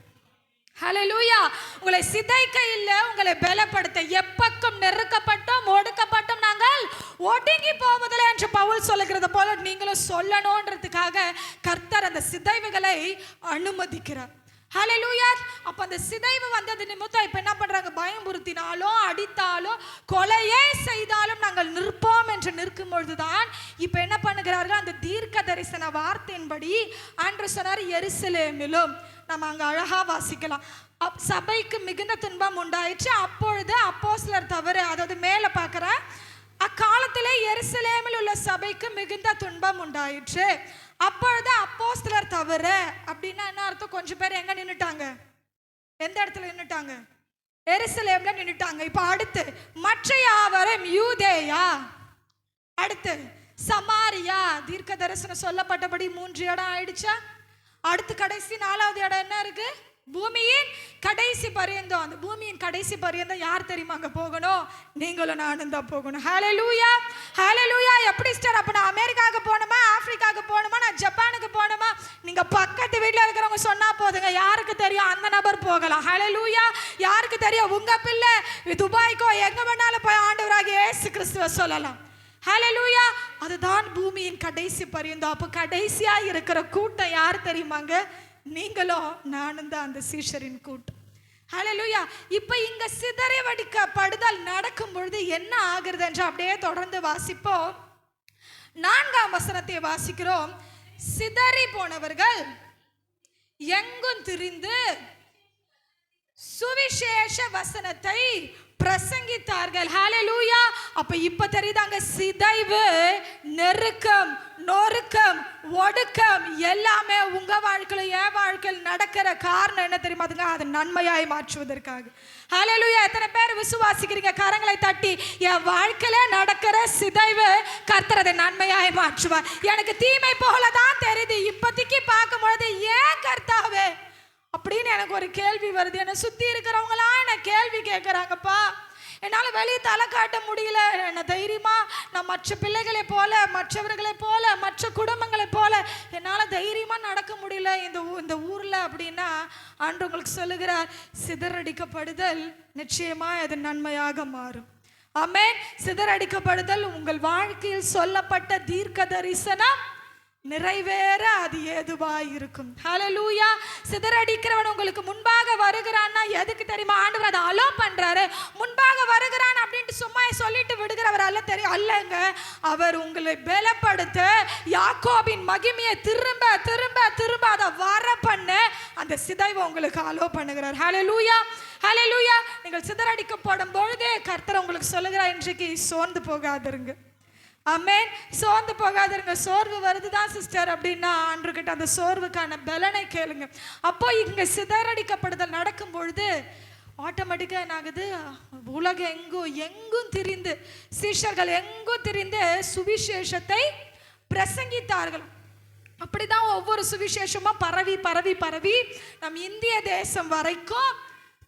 ஹல்லேலூயா. உங்களை சிதைக்க இல்லை, உங்களை பலப்படுத்த. எப்பக்கம் நெருக்கப்பட்டோம் ஒடுக்கப்பட்டோம் நாங்கள் ஒடுங்கி போவதில்லை என்று பவுல் சொல்லுகிறது போல நீங்களும் சொல்லணும்ன்றதுக்காக கர்த்தர் அந்த சிதைவுகளை அனுமதிக்கிறார். ஹல்லேலூயா. அப்ப அந்த சிதைவு வந்தது நிமித்தம் இப்ப என்ன பண்றாங்க? பயமுறுத்தினாலும் அடித்தாலும் கொலையே செய்தாலும் நாங்கள் நிற்போம் என்று நிற்கும் பொழுதுதான் இப்ப என்ன பண்ணுகிறார்கள்? அந்த தீர்க்க தரிசன வார்த்தையின்படி ஆண்டவர் சொன்னார், எருசலேமிலும். நம்ம அங்க அழகா வாசிக்கலாம். சபைக்கு மிகுந்த துன்பம் உண்டாயிற்று. அப்பொழுது அப்போஸ்தலர் தவிர, அதாவது மேல பார்க்கிற, அக்காலத்திலே எருசலேமில் உள்ள சபைக்கு மிகுந்த துன்பம் உண்டாயிற்று. அப்பொழுது அப்போஸ்தலர் தவிர அப்படின்னா என்ன அர்த்தம்? கொஞ்சம் பேர் எங்க நின்னுட்டாங்க? எந்த இடத்துல நின்னுட்டாங்க? எருசலேம்ல நின்னுட்டாங்க. இப்ப அடுத்து மற்ற யாவரும் யூதேயா, அடுத்து சமாரியா. தீர்க்க தரிசனம் சொல்லப்பட்டபடி 3 இடம் ஆயிடுச்சா? அடுத்து கடைசி 4வது இடம் என்ன இருக்கு? பூமியின் கடைசி பரியந்தம். அந்த பூமியின் கடைசி பரியந்தம் யார் தெரியுமா அங்க போகணும்? நீங்களும் நானும் தான் போகணும். ஹalleluya, ஹalleluya. எப்படி சிஸ்டர்? அப்ப நான் அமெரிக்காவுக்கு போகணுமா, ஆப்பிரிக்காவுக்கு போகணுமா, நான் ஜப்பானுக்கு போகணுமா? நீங்க பக்கத்து வீட்டில் இருக்கிறவங்க சொன்னா போதுங்க, யாருக்கு தெரியும் அந்த நபர் போகலாம். ஹalleluya. யாருக்கு தெரியும் உங்க பிள்ளை துபாய்க்கோ எங்க வேணாலும் போய் ஆண்டவராகிய இயேசு கிறிஸ்துவை சொல்லலாம். ஹalleluya. அதுதான் பூமியின் கடைசி பரியந்தம். அப்ப கடைசியா இருக்கிற கூட்டம் யார் தெரியுமாங்க? நீங்களும் நானும் தான் அந்த சீஷரின் கூட்டம். ஹalleluya. இப்ப இங்க சிதறடிக்கப்படுதல் நடக்கும் பொழுது என்ன ஆகுறது என்று அப்படியே தொடர்ந்து வாசிப்போம். 4ஆம் வசனத்தை வாசிக்கிறோம். சிதறி போனவர்கள் எங்கும் திரிந்து சுவிசேஷ வசனத்தை பிரசங்கித்தார்கள். ஹalleluya. அப்ப இப்ப தெரியுதாங்க, சிதைவு, நெருக்கம், நொறுக்கம், ஒடுக்கம் எல்லாமே உங்க வாழ்க்கையில என் வாழ்க்கையில் நடக்கிற காரணம் என்ன தெரியுமா? அது நன்மையாய் மாற்றுவதற்காக. ஹalleluya. எத்தனை பேர் விசுவாசிக்கிறீங்க? கரங்களை தட்டி, என் வாழ்க்கையில நடக்கிற சிதைவு கர்த்தர் அதை நன்மையாய் மாற்றுவார். எனக்கு தீமை போலதான் தெரியுது, இப்போதைக்கு பார்க்கும் பொழுது ஏன் கர்த்தாவே அப்படின்னு எனக்கு ஒரு கேள்வி வருது. என்னை சுத்தி இருக்கிறவங்களாம் என்ன கேள்வி கேட்குறாங்கப்பா. என்னால் வெளியே தலை காட்ட முடியல. என்ன தைரியமா நான் மற்ற பிள்ளைகளை போல, மற்றவர்களை போல, மற்ற குடும்பங்களை போல என்னால் தைரியமாக நடக்க முடியல இந்த ஊரில் அப்படின்னா ஆண்டு உங்களுக்கு சொல்லுகிறார், சிதறடிக்கப்படுதல் நிச்சயமாக அது நன்மையாக மாறும். ஆமென். சிதறடிக்கப்படுதல் உங்கள் வாழ்க்கையில் சொல்லப்பட்ட தீர்க்க தரிசனம் நிறைவேற அது ஏதுவாய் இருக்கும். ஹalleluya. சிதறடிக்கிறவன் உங்களுக்கு முன்பாக வருகிறான்னா எதுக்கு தெரியுமா? ஆண்டவர் அதை அலோ பண்றாரு. முன்பாக வருகிறான் அப்படின்ட்டு சும்மா சொல்லிட்டு விடுகிறவர் அல்ல, தெரியும் அல்லங்க. அவர் உங்களை பலப்படுத்த, யாக்கோபின் மகிமையை திரும்ப திரும்ப திரும்ப அதை வர பண்ண அந்த சிதைவை உங்களுக்கு அலோ பண்ணுகிறார். ஹalleluya, ஹalleluya. நீங்கள் சிதறடிக்கப்படும் பொழுதே கர்த்தர் உங்களுக்கு சொல்லுகிறார், இன்றைக்கு சோர்ந்து போகாதிருங்க. ஆமென். சோர்ந்து போகாதிருங்க. சோர்வு வருதுதான் சிஸ்டர் அப்படின்னா ஆண்டவர்கிட்ட அந்த சோர்வுக்கான பலனை கேளுங்க. அப்போ இங்க சிதறடிக்கப்படுதல் நடக்கும் பொழுது ஆட்டோமேட்டிக்கா என்ன ஆகுது? உலகம் எங்கும் திரிந்து, சீஷர்கள் எங்கும் திரிந்து சுவிசேஷத்தை பிரசங்கித்தார்கள். அப்படிதான் ஒவ்வொரு சுவிசேஷமா பரவி பரவி பரவி நம் இந்திய தேசம் வரைக்கும்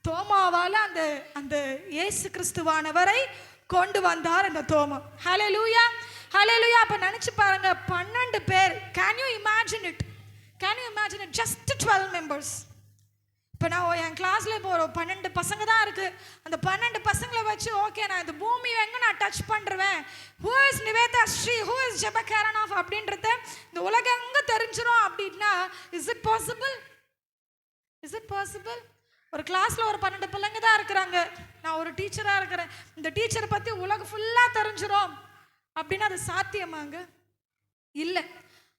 தோமாவால அந்த இயேசு கிறிஸ்துவானவரை கொண்டு வந்தார் அந்த தோமா. ஹalleluya, ஹalleluya. அப்ப நினைச்சு பாருங்க, 12 பேர். Can you imagine it? Can you imagine it? Just 12 members. இப்போ நான் என் கிளாஸ்ல இப்போ ஒரு 12 பசங்க தான் இருக்கு. அந்த 12 பசங்களை வச்சு ஓகே நான் இந்த பூமி எங்க நான் டச் பண்ணுறேன், who is Nivetha Sri, who is ஜெபகேரனாஃப் அப்படின்றத இந்த உலகம் எங்க தெரிஞ்சிடும் அப்படின்னா, is it possible? Is it possible? ஒரு கிளாஸில் ஒரு 12 பிள்ளைங்க தான் இருக்கிறாங்க. நான் ஒரு டீச்சராக இருக்கிறேன். இந்த டீச்சரை பற்றி உலகம் ஃபுல்லாக தெரிஞ்சிடும் அப்படின்னா அது சாத்தியமாங்க? இல்லை.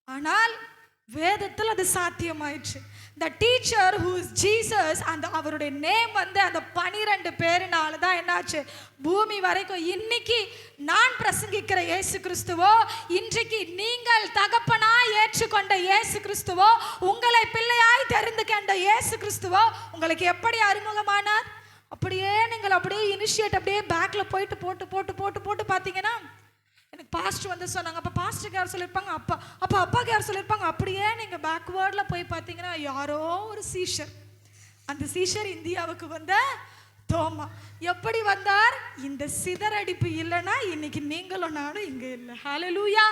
ஆனால் வேதத்தில் அது சாத்தியமாயிடுச்சு. The teacher who is Jesus, அந்த அவருடைய நேம் வந்து அந்த 12 பேருனால தான் என்னாச்சு பூமி வரைக்கும். இன்னைக்கு நான் பிரசங்கிக்கிற இயேசு கிறிஸ்துவோ, இன்றைக்கு நீங்கள் தகப்பனாய் ஏற்றுக்கொண்ட இயேசு கிறிஸ்துவோ, உங்களை பிள்ளையாய் தெரிந்து கொண்ட இயேசு கிறிஸ்துவோ உங்களுக்கு எப்படி அறிமுகமானார்? அப்படியே நீங்கள் அப்படியே இனிஷியேட் அப்படியே பேக்ல போயிட்டு போட்டு போட்டு போட்டு போட்டு பார்த்தீங்கன்னா எனக்கு பாஸ்டர் வந்து சொன்னாங்க. அப்போ பாஸ்டருக்கு யார் சொல்லியிருப்பாங்க? அப்பாவுக்கு யார் சொல்லியிருப்பாங்க? அப்படியே நீங்கள் பேக்வேர்டில் போய் பார்த்தீங்கன்னா யாரோ ஒரு சீஷர். அந்த சீஷர் இந்தியாவுக்கு வந்த தோமா. எப்படி வந்தார்? இந்த சிதறடிப்பு இல்லைன்னா இன்னைக்கு நீங்களும் நானும் இங்கே இல்லை. ஹalleluya.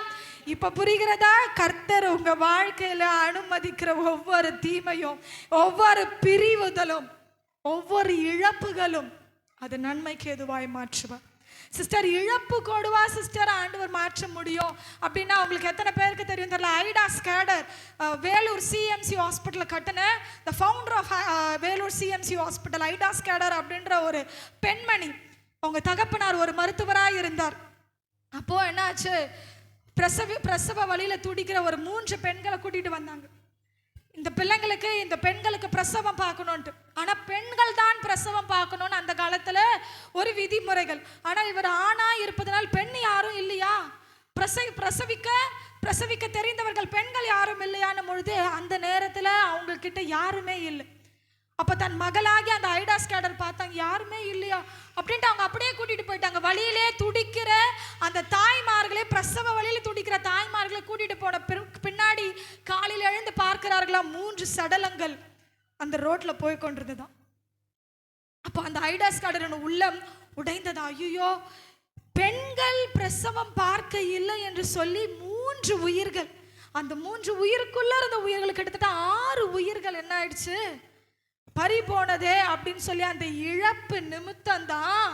இப்போ புரிகிறதா? கர்த்தர் உங்கள் வாழ்க்கையில் அனுமதிக்கிற ஒவ்வொரு தீமையும், ஒவ்வொரு பிரிவுதலும், ஒவ்வொரு இழப்புகளும் அது நன்மைக்கு எதுவாய் மாற்றுவார். சிஸ்டர், இழப்பு கொடுவா சிஸ்டர் ஆண்டவர் மாற்ற முடியும் அப்படின்னா உங்களுக்கு எத்தனை பேருக்கு தெரியும் தெரியல? ஐடா ஸ்கேடர் வேலூர் சிஎம்சி ஹாஸ்பிட்டல் கட்டின the founder of Vellore CMC hospital Ida Scudder அப்படின்ற ஒரு பெண்மணி. அவங்க தகப்பனார் ஒரு மருத்துவராக இருந்தார். அப்போ என்னாச்சு, பிரசவ வழியில் துடிக்கிற ஒரு 3 பெண்களை கூட்டிட்டு வந்தாங்க. இந்த பெண்களுக்கு பிரசவம் பார்க்கணுன்ட்டு. ஆனால் பெண்கள் தான் பிரசவம் பார்க்கணும்னு அந்த காலத்தில் ஒரு விதிமுறைகள். ஆனால் இவர் ஆணா இருப்பதனால் பெண் யாரும் இல்லையா, பிரசவிக்க தெரிந்தவர்கள் பெண்கள் யாரும் இல்லையான பொழுது அந்த நேரத்தில் அவங்க கிட்ட யாருமே இல்லை. அப்போ தன் மகளாகி அந்த ஐடா ஸ்கேடர் பார்த்தாங்க, யாருமே இல்லையா அப்படின்ட்டு அவங்க அப்படியே கூட்டிகிட்டு போயிட்டாங்க. வழியிலே துடிக்கிற அந்த தாய்மார்களே, பிரசவ வழியில் துடிக்கிற தாய்மார்களை கூட்டிகிட்டு போன பின்னாடி காலையில் எழுந்து பார்க்கிறார்களா 3 சடலங்கள் அந்த ரோட்ல போய் கொண்டிருந்ததான். அப்போ அந்த ஐடாஸ் கார்டன் உள்ளம் உடைந்ததா. ஐயோ, பெண்கள் பிரசவம் பார்க்க இல்லை என்று சொல்லி 3 உயிர்கள், அந்த 3 உயிருக்குள்ள இருந்த உயிர்கள் கிட்டத்தட்ட 6 உயிர்கள் என்ன ஆயிடுச்சு, பறி போனதே அப்படின்னு சொல்லி அந்த இழப்பு நிமித்தம் தான்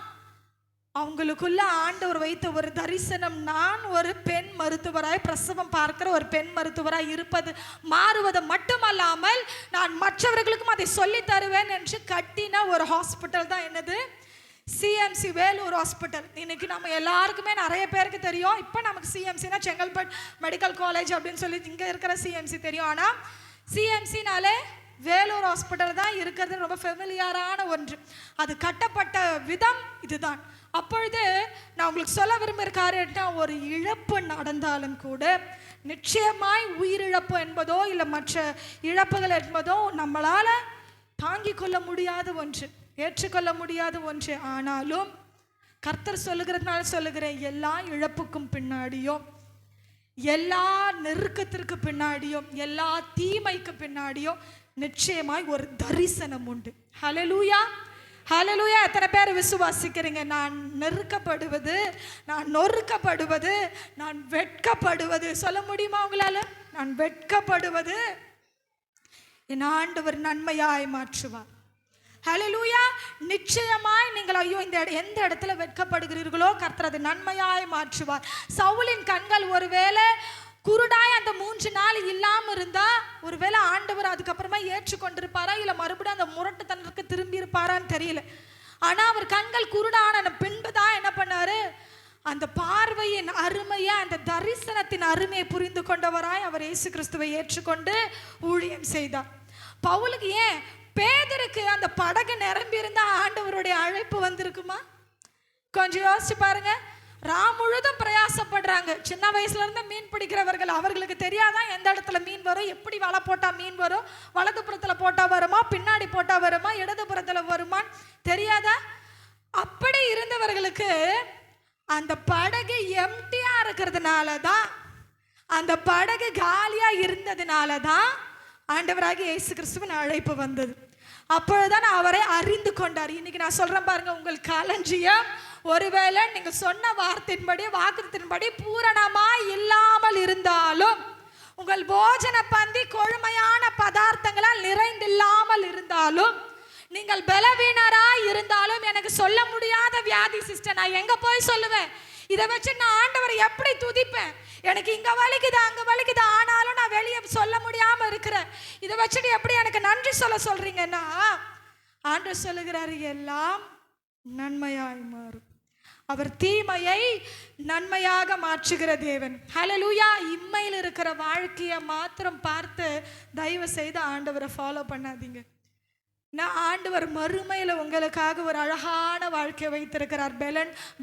அவங்களுக்குள்ள ஆண்டவர் வைத்த ஒரு தரிசனம். நான் ஒரு பெண் மருத்துவராய், பிரசவம் பார்க்கிற ஒரு பெண் மருத்துவராய் இருப்பது மாறுவது மட்டுமல்லாமல் நான் மற்றவர்களுக்கும் அதை சொல்லி தருவேன் என்று கட்டின ஒரு ஹாஸ்பிட்டல் தான் என்னது, சிஎம்சி வேலூர் ஹாஸ்பிட்டல். இன்னைக்கு நம்ம எல்லாருக்குமே நிறைய பேருக்கு தெரியும். இப்போ நமக்கு சிஎம்சினா செங்கல்பட்டு மெடிக்கல் காலேஜ் அப்படின்னு சொல்லி இங்கே இருக்கிற சிஎம்சி தெரியும். ஆனால் சிஎம்சினாலே வேலூர் ஹாஸ்பிட்டல் தான் இருக்கிறது ரொம்ப ஃபெமிலியரான ஒன்று. அது கட்டப்பட்ட விதம் இதுதான். அப்பொழுது நான் உங்களுக்கு சொல்ல விரும்புகிற காரியம், ஒரு இழப்பு நடந்தாலும் கூட நிச்சயமாய் உயிரிழப்பு என்பதோ இல்லை மற்ற இழப்புகள் என்பதோ நம்மளால் தாங்கிக் கொள்ள முடியாத ஒன்று, ஏற்றுக்கொள்ள முடியாத ஒன்று. ஆனாலும் கர்த்தர் சொல்லுகிறதுனால சொல்லுகிறேன், எல்லா இழப்புக்கும் பின்னாடியும், எல்லா நெருக்கத்திற்கு பின்னாடியும், எல்லா தீமைக்கு பின்னாடியும் நிச்சயமாய் ஒரு தரிசனம் உண்டு. ஹல்லேலூயா, ஹல்லேலூயா. எத்தனை பேர் விசுவாசிக்கிறீங்க? நான் நெருக்கப்படுவது, நான் நொறுக்கப்படுவது, நான் வெட்கப்படுவது, சொல்ல முடியுமா உங்களால? நான் வெட்கப்படுவது என் ஆண்டவர் நன்மையாய் மாற்றுவார். ஹல்லேலூயா. நிச்சயமாய் நீங்கள் ஐயோ இந்த எந்த இடத்துல வெட்கப்படுகிறீர்களோ கர்த்தர் அது நன்மையாய் மாற்றுவார். சவுலின் கண்கள் ஒருவேளை குருடாய் அந்த 3 நாள் இல்லாமல் இருந்தா ஒருவேளை ஆண்டவர் அதுக்கப்புறமா ஏற்றுக்கொண்டிருப்பாரா, இல்லை மறுபடியும் அந்த முரட்டுத்தனத்துக்கு திரும்பி இருப்பாரான்னு தெரியல. ஆனால் அவர் கண்கள் குருடான பின்பு தான் என்ன பண்ணாரு, அந்த பார்வையின் அருமையை, அந்த தரிசனத்தின் அருமையை புரிந்து கொண்டவராய் அவர் இயேசு கிறிஸ்துவை ஏற்றுக்கொண்டு ஊழியம் செய்தார். பவுலுக்கு ஏன், பேதருக்கு அந்த படகு நிரம்பி இருந்தா ஆண்டவருடைய அழைப்பு வந்திருக்குமா? கொஞ்சம் யோசிச்சு பாருங்க. முழுதும் பிரயாசப்படுறாங்க. சின்ன வயசுல இருந்து மீன் பிடிக்கிறவர்கள், அவர்களுக்கு தெரியாதான் எந்த இடத்துல மீன் வரும், எப்படி வலை போட்டா மீன் வரும், வலதுபுறத்துல போட்டா வருமா, பின்னாடி போட்டா வருமா, இடதுபுறத்துல வருமான்னு தெரியாதா? அப்படி இருந்தவர்களுக்கு அந்த படகு எம்டியா இருக்கிறதுனால தான், அந்த படகு காலியா இருந்ததுனால தான் ஆண்டவராகிய இயேசு கிறிஸ்துவின் அழைப்பு வந்தது. அப்பொழுதுதான் அவரை அறிந்து கொண்டார். இன்னைக்கு நான் சொல்றேன் பாருங்க, உங்கள் களஞ்சியம் ஒருவேளை நீங்க சொன்ன வார்த்தையின்படி, வாக்குத்தின்படி பூரணமா இல்லாமல் இருந்தாலும், உங்கள் போஜன பந்தி கொழுமையான பதார்த்தங்களால் நிறைந்தில்லாமல் இருந்தாலும், நீங்கள் பலவீனராய் இருந்தாலும், எனக்கு சொல்ல முடியாத வியாதி சிஸ்டர், நான் எங்க போய் சொல்லுவேன்? இதை வச்சு நான் ஆண்டவரை எப்படி துதிப்பேன்? எனக்கு இங்க வலிக்குது, அங்க வலிக்குது, ஆனாலும் நான் வெளியே சொல்ல முடியாம இருக்கிறேன். இதை வச்சுட்டு எப்படி எனக்கு நன்றி சொல்றீங்கன்னா, ஆண்டவர் சொல்லுகிறாரு, எல்லாம் நன்மையாய் மாறும். அவர் தீமையை நன்மையாக மாற்றுகிற தேவன். ஹல்லேலூயா. இம்மையில் இருக்கிற வாழ்க்கையை மாத்திரம் பார்த்து தயவு செய்து ஆண்டவரை ஃபாலோ பண்ணாதீங்க. நான் ஆண்டவர் மறுமையில் உங்களுக்காக ஒரு அழகான வாழ்க்கையை வைத்திருக்கிறார்.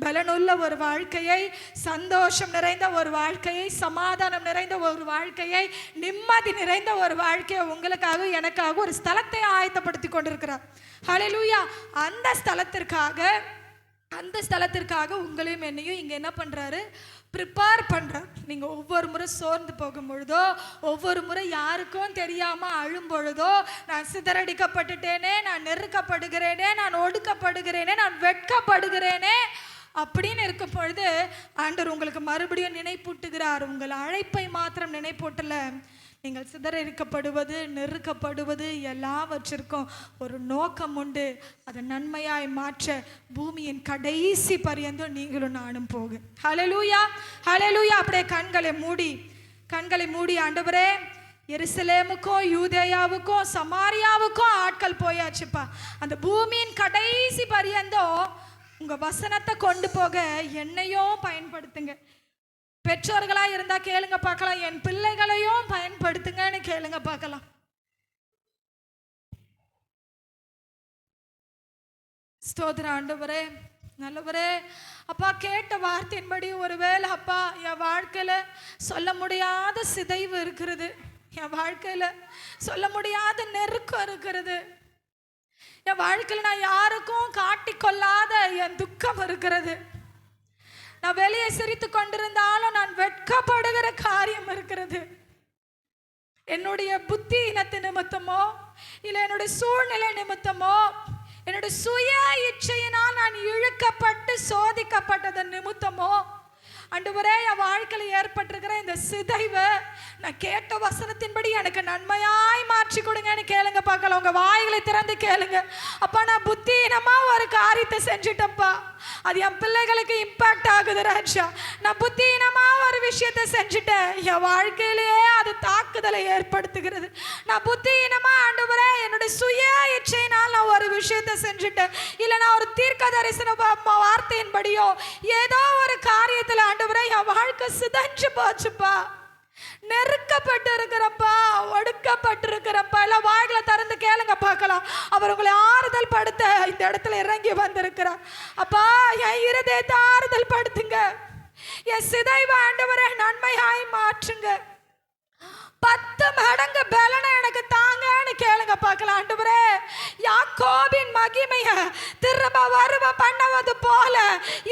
பலனுள்ள ஒரு வாழ்க்கையை, சந்தோஷம் நிறைந்த ஒரு வாழ்க்கையை, சமாதானம் நிறைந்த ஒரு வாழ்க்கையை, நிம்மதி நிறைந்த ஒரு வாழ்க்கையை உங்களுக்காக எனக்காக ஒரு ஸ்தலத்தை ஆயத்தப்படுத்தி கொண்டிருக்கிறார். ஹல்லேலூயா. அந்த ஸ்தலத்திற்காக உங்களையும் என்னையும் இங்கே என்ன பண்ணுறாரு, ப்ரிப்பேர் பண்ணுறார். நீங்கள் ஒவ்வொரு முறை சோர்ந்து போகும் பொழுதோ, ஒவ்வொரு முறை யாருக்கும் தெரியாமல் அழும் பொழுதோ, நான் சிதறடிக்கப்பட்டுட்டேனே, நான் நெருக்கப்படுகிறேனே, நான் ஒடுக்கப்படுகிறேனே, நான் வெட்கப்படுகிறேனே அப்படின்னு இருக்கும் பொழுது ஆண்டவர் உங்களுக்கு மறுபடியும் நினைப்பூட்டுகிறார். உங்கள் அழைப்பை மாத்திரம் நினைப்பூட்டல, நீங்கள் சிதறடிக்கப்படுவது, நெருக்கப்படுவது எல்லாவற்றிற்கும் ஒரு நோக்கம் உண்டு. அதை நன்மையாய் மாற்ற பூமியின் கடைசி பரியந்தம் நீங்களும் நானும் போகு. ஹல்லேலூயா, ஹல்லேலூயா. அப்படியே கண்களை மூடி ஆண்டவரே, எருசலேமுக்கும் யூதேயாவுக்கும் சமாரியாவுக்கும் ஆட்கள் போயாச்சுப்பா, அந்த பூமியின் கடைசி பரியந்தம் உங்க வசனத்தை கொண்டு போக என்னையும் பயன்படுத்துங்க. பெற்றோர்களா இருந்தா கேளுங்க பார்க்கலாம், என் பிள்ளைகளையும் பயன்படுத்துங்கன்னு கேளுங்க பார்க்கலாம். ஸ்தோத்திரம் ஆண்டவரே, நல்லவரே. அப்பா, கேட்ட வார்த்தையின்படி ஒருவேளை அப்பா என் வாழ்க்கையில சொல்ல முடியாத சிதைவு இருக்கிறது, என் வாழ்க்கையில சொல்ல முடியாத நெருக்கம் இருக்கிறது, என் வாழ்க்கையில் நான் யாருக்கும் காட்டிக்கொள்ளாத என் துக்கம் இருக்கிறது, நான் வெளியே சிரித்து கொண்டிருந்தாலும் நான் வெட்கப்படுகிற காரியம் இருக்கிறது. என்னுடைய புத்தி இனத்து நிமித்தமோ இல்லை என்னுடைய சூழ்நிலை நிமித்தமோ என்னுடைய சுய இச்சையினால் நான் இழுக்கப்பட்டு சோதிக்கப்பட்டதன் நிமித்தமோ ஆண்டவரே என் வாழ்க்கையில் ஏற்பட்டிருக்கிற இந்த சிதைவு நான் கேட்ட வசனத்தின்படி எனக்கு நன்மையாய் மாற்றி கொடுங்கன்னு கேளுங்க பார்க்கலாம். உங்க வாய்களை திறந்து கேளுங்க. அப்பா நான் புத்தியினமா ஒரு காரியத்தை செஞ்சுட்டேன்ப்பா, அது என் பிள்ளைகளுக்கு இம்பாக்ட் ஆகுது ராஜா. நான் புத்தியினமா ஒரு விஷயத்தை செஞ்சுட்டேன், என் வாழ்க்கையிலேயே அது தாக்குதலை ஏற்படுத்துகிறது. நான் புத்தியினமா ஆண்டவரே என்னுடைய சுய இச்சையினால் நான் ஒரு விஷயத்தை செஞ்சுட்டேன், இல்லை நான் ஒரு தீர்க்க தரிசன வார்த்தையின்படியோ ஏதோ ஒரு காரியத்தில் ஆண்டவரே என் வாழ்க்கை சிதைஞ்சு போச்சுப்பா, நெருக்கப்பட்டு இருக்கிறப்பா, ஒடுக்கப்பட்டு இருக்கிறப்பா. எல்லாம் வாய்களை திறந்து கேளுங்க பார்க்கலாம். அவர் உங்களை ஆறுதல் படுத்த இந்த இடத்துல இறங்கி வந்திருக்கிறார். அப்பா என் இருதயத்தை ஆறுதல் படுத்துங்க, என் சிதைவை ஆண்டவரே நன்மையாய் மாற்றுங்க, 10 மடங்கு பலனை எனக்கு தாங்கன்னு கேளுங்க பார்க்கலாம். ஆண்டவரே யாக்கோபின் மகிமைய திரும்ப வருவ பண்ணுவது போல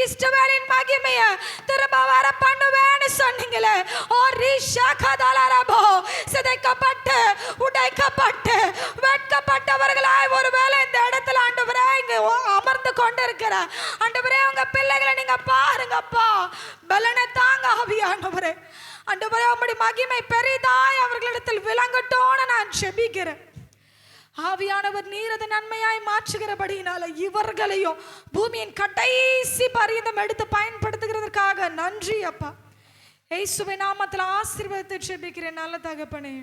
இஸ்ரவேலின் மகிமைய திரும்ப வர பண்ணுவேன்னு சொன்னீங்களே. ஓ ரிஷா கதலரபோ சிதைக்கப்பட்டு உடைக்கப்பட்டு வெட்கப்பட்டவர்களாய் ஒருவேளை இந்த இடத்துல ஆண்டவரே இங்க அமர்ந்து கொண்டு இருக்கிற ஆண்டவரே உங்க பிள்ளைகளை நீங்க பாருங்கப்பா, பலனை தாங்க ஆவியானவரே. ஆண்டவரே உம்முடைய மகிமை பெரிதாய் அவர்களிடத்தில் விளங்கட்டும்னு நான் ஜெபிக்கிறேன். ஆவியானவர் நீர் அதை நன்மையாய் மாற்றுகிறபடியினால இவர்களையும் பூமியின் கடைசி பரியந்தம் எடுத்து பயன்படுத்துகிறதற்காக நன்றி அப்பா. இயேசுவின் நாமத்தில் ஆசீர்வாதத்தை ஜெபிக்கிறேன் நல்ல தகப்பனே.